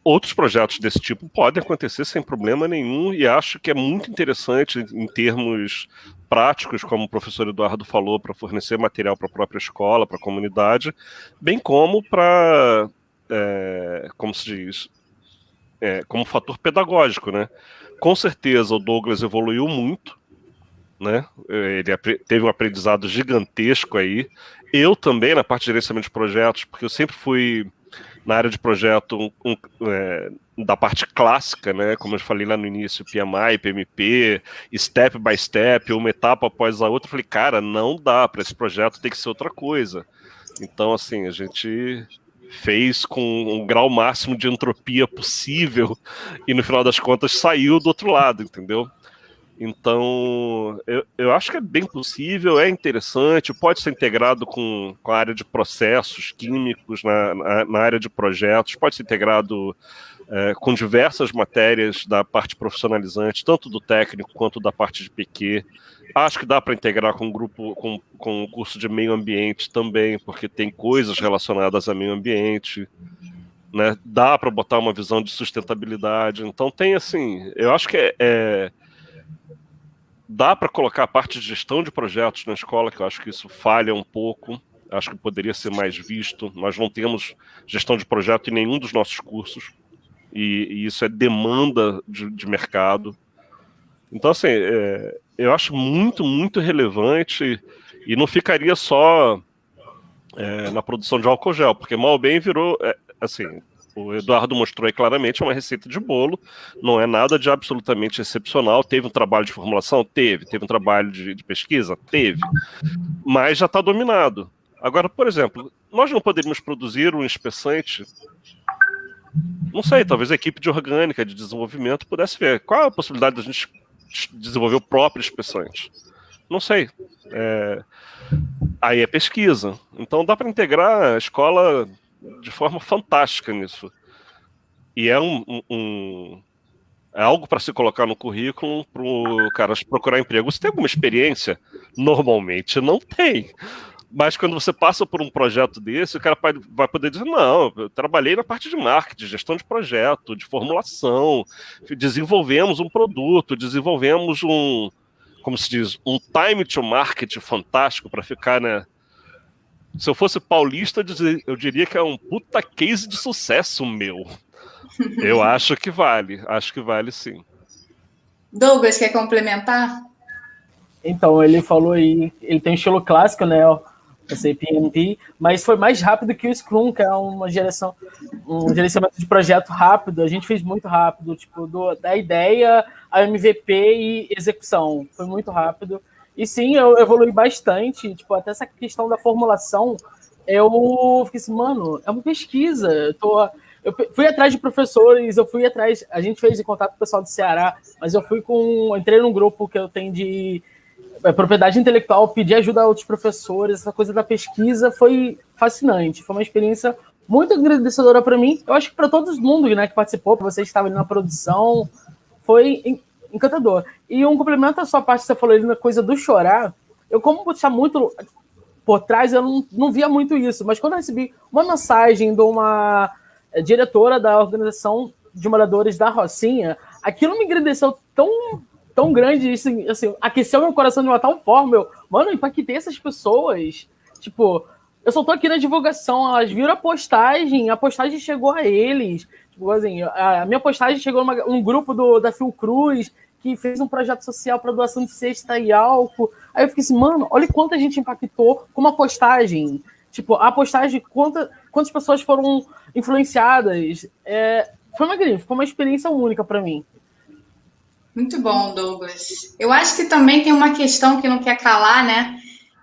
Outros projetos desse tipo podem acontecer sem problema nenhum, e acho que é muito interessante em termos práticos, como o professor Eduardo falou, para fornecer material para a própria escola, para a comunidade, bem como para, como se diz, como fator pedagógico, né? Com certeza o Douglas evoluiu muito, né? Ele teve um aprendizado gigantesco aí. Eu também, na parte de gerenciamento de projetos, porque eu sempre fui na área de projeto da parte clássica, né? Como eu falei lá no início, PMI, PMP, step by step, uma etapa após a outra. Eu falei, cara, não dá, para esse projeto tem que ser outra coisa. Então, assim, a gente fez com um grau máximo de entropia possível e no final das contas saiu do outro lado, entendeu? Então, eu acho que é bem possível, é interessante, pode ser integrado com a área de processos químicos, na área de projetos, pode ser integrado com diversas matérias da parte profissionalizante, tanto do técnico quanto da parte de PQ. Acho que dá para integrar com com o curso de meio ambiente também, porque tem coisas relacionadas a meio ambiente, né? Dá para botar uma visão de sustentabilidade. Então tem assim, eu acho que dá para colocar a parte de gestão de projetos na escola, que eu acho que isso falha um pouco, acho que poderia ser mais visto. Nós não temos gestão de projeto em nenhum dos nossos cursos, e isso é demanda de mercado. Então, assim, eu acho muito, muito relevante, e não ficaria só na produção de álcool gel, porque mal bem virou, assim... O Eduardo mostrou aí claramente, é uma receita de bolo, não é nada de absolutamente excepcional. Teve um trabalho de formulação? Teve um trabalho de pesquisa? Teve. Mas já está dominado. Agora, por exemplo, nós não poderíamos produzir um espessante? Não sei, talvez a equipe de orgânica, de desenvolvimento, pudesse ver. Qual a possibilidade de a gente desenvolver o próprio espessante? Não sei. Aí é pesquisa. Então dá para integrar a escola de forma fantástica nisso. E é é algo para se colocar no currículo para o cara procurar emprego. Você tem alguma experiência? Normalmente não tem. Mas quando você passa por um projeto desse, o cara vai poder dizer, não, eu trabalhei na parte de marketing, gestão de projeto, de formulação, desenvolvemos um produto, desenvolvemos como se diz, um time to market fantástico para ficar, né? Se eu fosse paulista, eu diria que é um puta case de sucesso meu. Eu acho que vale sim. Douglas, quer complementar? Então, ele falou aí, ele tem um estilo clássico, né? Eu sei, PMP, mas foi mais rápido que o Scrum, que é um gerenciamento de projeto rápido. A gente fez muito rápido, tipo, da ideia a MVP e execução. Foi muito rápido. E sim, eu evolui bastante, tipo, até essa questão da formulação, eu fiquei assim, mano, é uma pesquisa. Eu fui atrás de professores, a gente fez em contato com o pessoal do Ceará, mas entrei num grupo que eu tenho de propriedade intelectual, pedi ajuda a outros professores, essa coisa da pesquisa foi fascinante, foi uma experiência muito agradecedora para mim, eu acho que para todo mundo, né, que participou, para você que estava ali na produção, foi encantador. E um complemento à sua parte que você falou ali na coisa do chorar, eu como puxar muito por trás, eu não via muito isso, mas quando eu recebi uma mensagem de uma diretora da organização de moradores da Rocinha, aquilo me agradeceu tão grande, assim, aqueceu meu coração de uma tal forma, eu impactei essas pessoas, tipo, eu só tô aqui na divulgação, elas viram a postagem chegou a eles, tipo, assim, a minha postagem chegou num grupo da Fiocruz, que fez um projeto social para doação de cesta e álcool, aí eu fiquei assim, mano, olha quanta gente impactou com uma postagem, tipo, a postagem, quantas pessoas foram influenciadas, foi uma experiência única para mim. Muito bom, Douglas. Eu acho que também tem uma questão que não quer calar, né?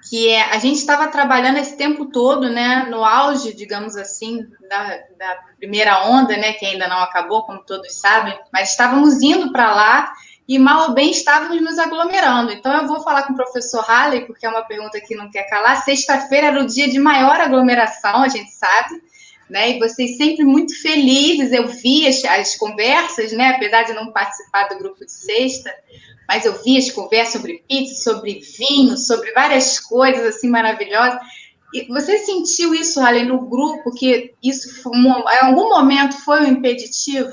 Que a gente estava trabalhando esse tempo todo, né? No auge, digamos assim, da primeira onda, né? Que ainda não acabou, como todos sabem, mas estávamos indo para lá e mal ou bem estávamos nos aglomerando. Então eu vou falar com o professor Halley, porque é uma pergunta que não quer calar. Sexta-feira era o dia de maior aglomeração, a gente sabe. Né, e vocês sempre muito felizes, eu vi as conversas, né, apesar de não participar do grupo de sexta, mas eu vi as conversas sobre pizza, sobre vinho, sobre várias coisas assim maravilhosas. E você sentiu isso, Halley, no grupo, que isso em algum momento foi um impeditivo?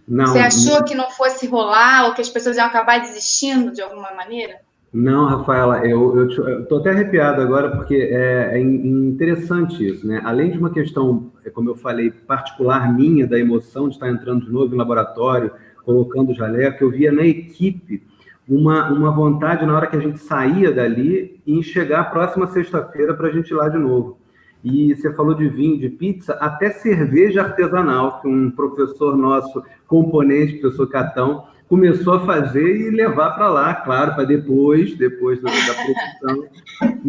Não. Você achou que não fosse rolar, ou que as pessoas iam acabar desistindo de alguma maneira? Não, Rafaela, eu estou até arrepiado agora, porque é interessante isso, né? Além de uma questão, como eu falei, particular minha, da emoção de estar entrando de novo em laboratório, colocando o jaleco, eu via na equipe uma vontade, na hora que a gente saía dali, em chegar a próxima sexta-feira para a gente ir lá de novo. E você falou de vinho, de pizza, até cerveja artesanal, que um professor nosso, componente, professor Catão, começou a fazer e levar para lá, claro, para depois da produção.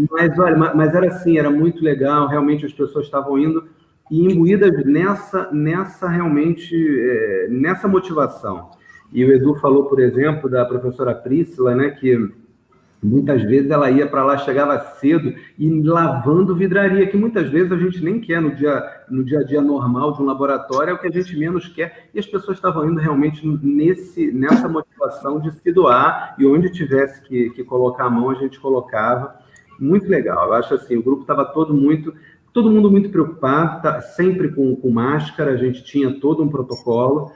Mas, olha, mas era assim, era muito legal, realmente as pessoas estavam indo e imbuídas nessa motivação. E o Edu falou, por exemplo, da professora Priscila, né, que muitas vezes ela ia para lá, chegava cedo e lavando vidraria, que muitas vezes a gente nem quer no dia a dia normal de um laboratório, é o que a gente menos quer. E as pessoas estavam indo realmente nessa motivação de se doar, e onde tivesse que colocar a mão, a gente colocava. Muito legal. Eu acho assim, o grupo estava todo mundo muito preocupado, sempre com máscara, a gente tinha todo um protocolo.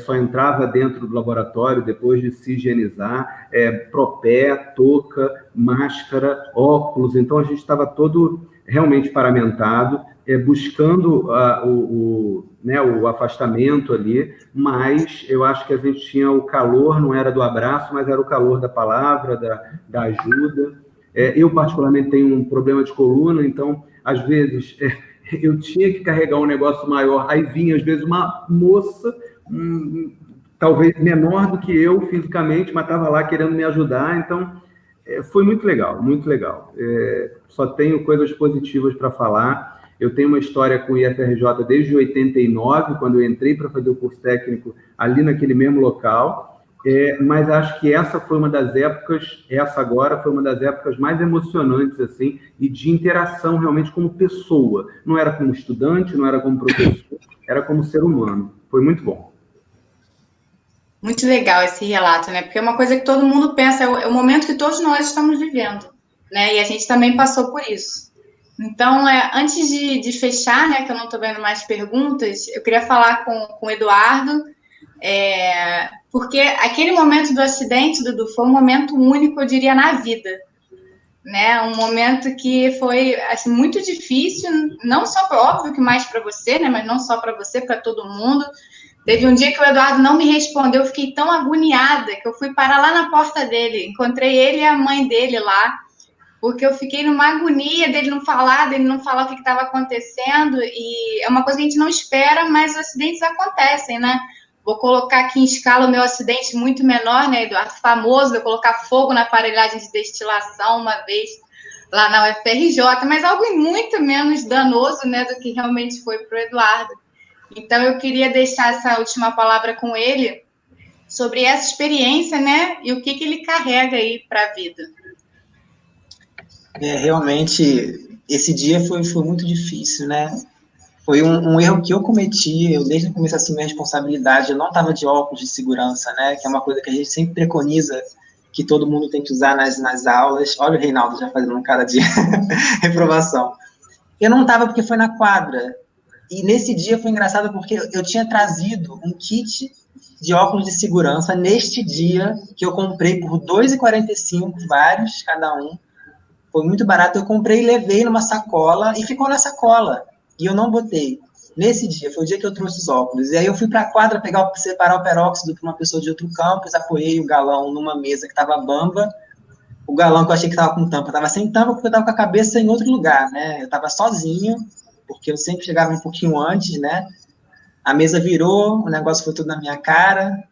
Só entrava dentro do laboratório depois de se higienizar, propé, touca, máscara, óculos. Então, a gente estava todo realmente paramentado, buscando o afastamento ali, mas eu acho que a gente tinha o calor, não era do abraço, mas era o calor da palavra, da ajuda. Eu, particularmente, tenho um problema de coluna, então, às vezes, eu tinha que carregar um negócio maior, aí vinha, às vezes, uma moça, talvez menor do que eu fisicamente, mas estava lá querendo me ajudar, então foi muito legal, muito legal. Só tenho coisas positivas para falar. Eu tenho uma história com o IFRJ desde 89, quando eu entrei para fazer o curso técnico ali naquele mesmo local, mas acho que essa foi uma das épocas, essa agora foi uma das épocas mais emocionantes, assim, e de interação realmente como pessoa. Não era como estudante, não era como professor, era como ser humano. Foi muito bom. Muito legal esse relato, né? Porque é uma coisa que todo mundo pensa, é o momento que todos nós estamos vivendo, né? E a gente também passou por isso. Então, antes de fechar, né, que eu não estou vendo mais perguntas, eu queria falar com o Eduardo, porque aquele momento do acidente, Dudu, foi um momento único, eu diria, na vida, né? Um momento que foi assim, muito difícil, não só, óbvio que mais para você, né? Mas não só para você, para todo mundo. Teve um dia que o Eduardo não me respondeu, eu fiquei tão agoniada que eu fui parar lá na porta dele, encontrei ele e a mãe dele lá, porque eu fiquei numa agonia dele não falar o que estava acontecendo, e é uma coisa que a gente não espera, mas os acidentes acontecem, né? Vou colocar aqui em escala o meu acidente muito menor, né, Eduardo? Famoso, eu colocar fogo na aparelhagem de destilação uma vez lá na UFRJ, mas algo muito menos danoso, né, do que realmente foi para o Eduardo. Então, eu queria deixar essa última palavra com ele sobre essa experiência, né, e o que ele carrega aí para a vida. Realmente, esse dia foi muito difícil, né? Foi um erro que eu cometi, eu desde o começo assumi a responsabilidade, eu não estava de óculos de segurança, né? Que é uma coisa que a gente sempre preconiza que todo mundo tem que usar nas aulas. Olha o Reinaldo já fazendo um cara de reprovação. Eu não estava porque foi na quadra. E nesse dia foi engraçado porque eu tinha trazido um kit de óculos de segurança neste dia, que eu comprei por R$ 2,45, vários, cada um. Foi muito barato, eu comprei e levei numa sacola, e ficou na sacola, e eu não botei. Nesse dia, foi o dia que eu trouxe os óculos, e aí eu fui para a quadra separar o peróxido para uma pessoa de outro campus, apoiei o galão numa mesa que estava bamba, o galão que eu achei que estava com tampa, estava sem tampa porque eu estava com a cabeça em outro lugar, né? Eu estava sozinho, porque eu sempre chegava um pouquinho antes, né? A mesa virou, o negócio foi tudo na minha cara.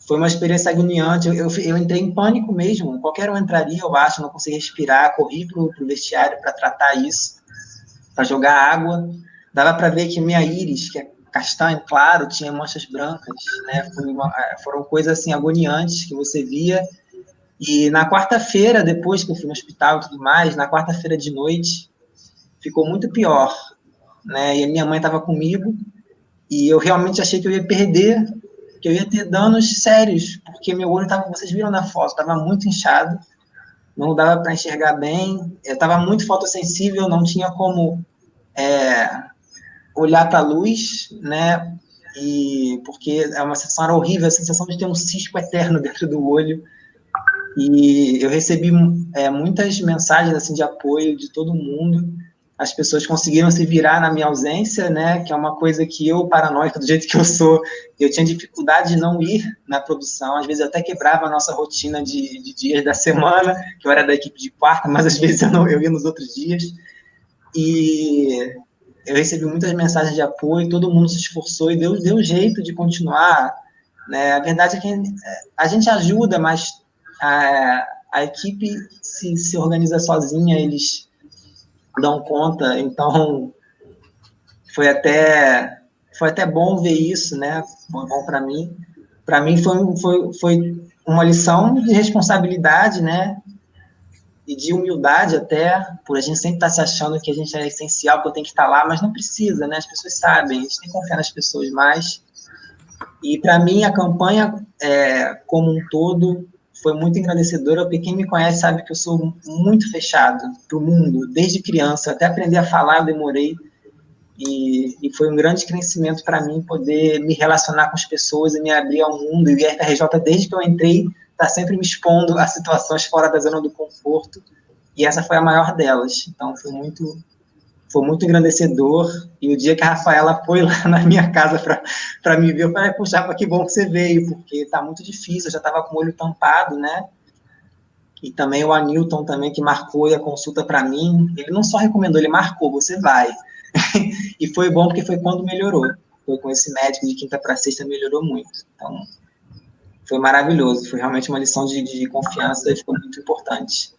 Foi uma experiência agoniante, eu entrei em pânico mesmo, qualquer um entraria, eu acho, não consegui respirar, corri para o vestiário para tratar isso, para jogar água, dava para ver que minha íris, que é castanho claro, tinha manchas brancas, né? Foram coisas assim agoniantes que você via, e na quarta-feira, depois que eu fui no hospital e tudo mais, na quarta-feira de noite, ficou muito pior, né? E a minha mãe estava comigo, e eu realmente achei que eu ia perder, que eu ia ter danos sérios, porque meu olho estava, vocês viram na foto, estava muito inchado, não dava para enxergar bem, eu estava muito fotossensível, não tinha como olhar para a luz, né? E porque é uma sensação era horrível, a sensação de ter um cisco eterno dentro do olho. E eu recebi muitas mensagens assim de apoio de todo mundo. As pessoas conseguiram se virar na minha ausência, né? Que é uma coisa que eu, paranoico do jeito que eu sou, eu tinha dificuldade de não ir na produção. Às vezes eu até quebrava a nossa rotina de dias da semana, que eu era da equipe de quarta, mas às vezes eu ia nos outros dias. E eu recebi muitas mensagens de apoio, todo mundo se esforçou e deu jeito de continuar, né? A verdade é que a gente ajuda, mas a equipe se organiza sozinha, eles dão conta, então foi até bom ver isso, né? Foi bom para mim. Para mim foi uma lição de responsabilidade, né? E de humildade até, por a gente sempre estar se achando que a gente é essencial, que eu tenho que estar lá, mas não precisa, né? As pessoas sabem, a gente tem que confiar nas pessoas mais. E para mim a campanha como um todo foi muito engrandecedora, porque quem me conhece sabe que eu sou muito fechado para o mundo, desde criança, até aprender a falar eu demorei, e foi um grande crescimento para mim poder me relacionar com as pessoas e me abrir ao mundo, e o IFRJ, desde que eu entrei, está sempre me expondo a situações fora da zona do conforto, e essa foi a maior delas, então foi muito engrandecedor, e o dia que a Rafaela foi lá na minha casa para me ver, eu falei, puxa, que bom que você veio, porque tá muito difícil, eu já estava com o olho tampado, né, e também o Anilton também, que marcou a consulta para mim, ele não só recomendou, ele marcou, você vai, e foi bom porque foi quando melhorou, foi com esse médico de quinta para sexta, melhorou muito, então foi maravilhoso, foi realmente uma lição de confiança, e ficou muito importante.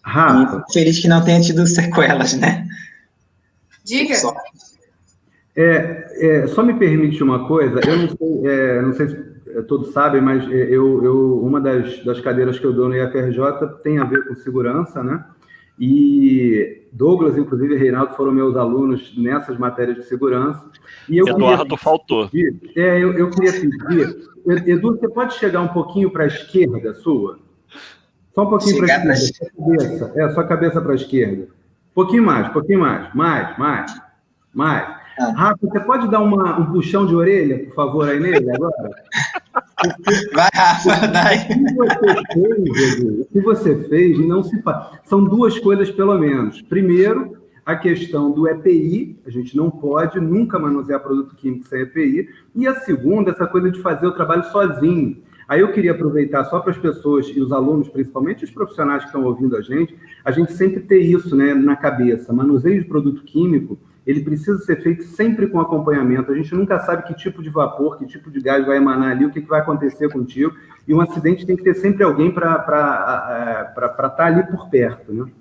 Rafa. E feliz que não tenha tido sequelas, né? Diga. Só me permite uma coisa, eu não sei se todos sabem, mas uma das cadeiras que eu dou no IFRJ tem a ver com segurança, né? E Douglas, inclusive, e Reinaldo foram meus alunos nessas matérias de segurança. E eu Eduardo faltou. Eu queria pedir... Edu, você pode chegar um pouquinho para a esquerda sua? Só um pouquinho para a esquerda. Sua cabeça para a esquerda. Um pouquinho mais. Rafa, você pode dar um puxão de orelha, por favor, aí nele agora? Vai, Rafa, vai. O que você fez não se faz. São duas coisas, pelo menos. Primeiro, a questão do EPI, a gente não pode nunca manusear produto químico sem EPI. E a segunda, essa coisa de fazer o trabalho sozinho. Aí eu queria aproveitar só para as pessoas e os alunos, principalmente os profissionais que estão ouvindo a gente sempre ter isso, né, na cabeça. Manuseio de produto químico, ele precisa ser feito sempre com acompanhamento. A gente nunca sabe que tipo de vapor, que tipo de gás vai emanar ali, o que vai acontecer contigo. E um acidente tem que ter sempre alguém para estar ali por perto, né?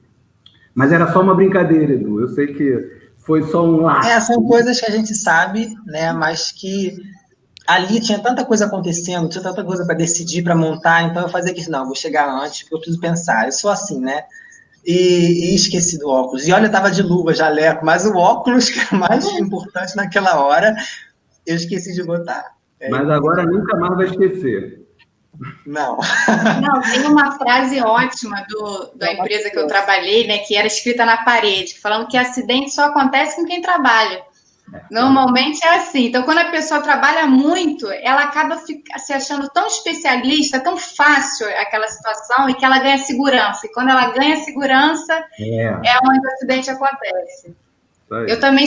Mas era só uma brincadeira, Edu. Eu sei que foi só um laço. São coisas que a gente sabe, né, mas que ali tinha tanta coisa acontecendo, tinha tanta coisa para decidir, para montar, então eu fazia que não, vou chegar antes, porque eu preciso pensar. Eu sou assim, né? E esqueci do óculos. E olha, eu estava de luva, jaleco, mas o óculos, que é mais importante naquela hora, eu esqueci de botar. Mas agora nunca mais vai esquecer. Não. Não, tem uma frase ótima da empresa que eu trabalhei, né, que era escrita na parede, falando que acidente só acontece com quem trabalha. Normalmente é assim. Então, quando a pessoa trabalha muito, ela acaba se achando tão especialista, tão fácil aquela situação, e que ela ganha segurança. E quando ela ganha segurança, é onde o acidente acontece. Eu também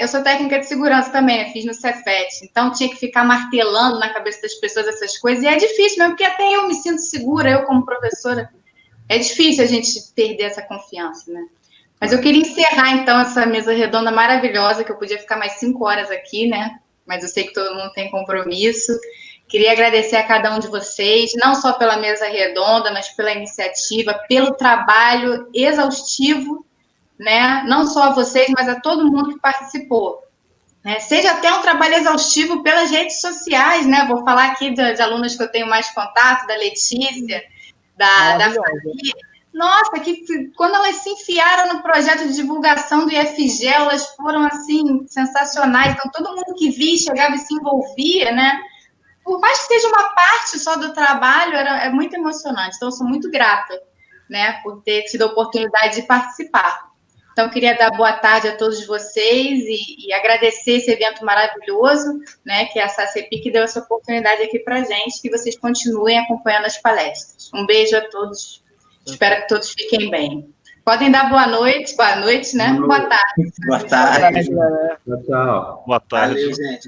sou técnica de segurança também, né? Fiz no Cefet. Então, tinha que ficar martelando na cabeça das pessoas essas coisas. E é difícil mesmo, porque até eu me sinto segura, eu como professora. É difícil a gente perder essa confiança, né? Mas eu queria encerrar, então, essa mesa redonda maravilhosa, que eu podia ficar mais 5 horas aqui, né? Mas eu sei que todo mundo tem compromisso. Queria agradecer a cada um de vocês, não só pela mesa redonda, mas pela iniciativa, pelo trabalho exaustivo, né? Não só a vocês, mas a todo mundo que participou. Né? Seja até um trabalho exaustivo pelas redes sociais, né? Vou falar aqui de alunas que eu tenho mais contato, da Letícia, da Fabi. Nossa, que quando elas se enfiaram no projeto de divulgação do IFG, elas foram, assim, sensacionais. Então, todo mundo que via, chegava e se envolvia, né? Por mais que seja uma parte só do trabalho, é muito emocionante. Então, eu sou muito grata, né, por ter tido a oportunidade de participar. Então, eu queria dar boa tarde a todos vocês e agradecer esse evento maravilhoso, né, que é a SACEPI, que deu essa oportunidade aqui para a gente, que vocês continuem acompanhando as palestras. Um beijo a todos. Espero que todos fiquem bem. Podem dar boa noite, né? Boa tarde. Boa tarde. Tchau. Boa tarde. Valeu, gente.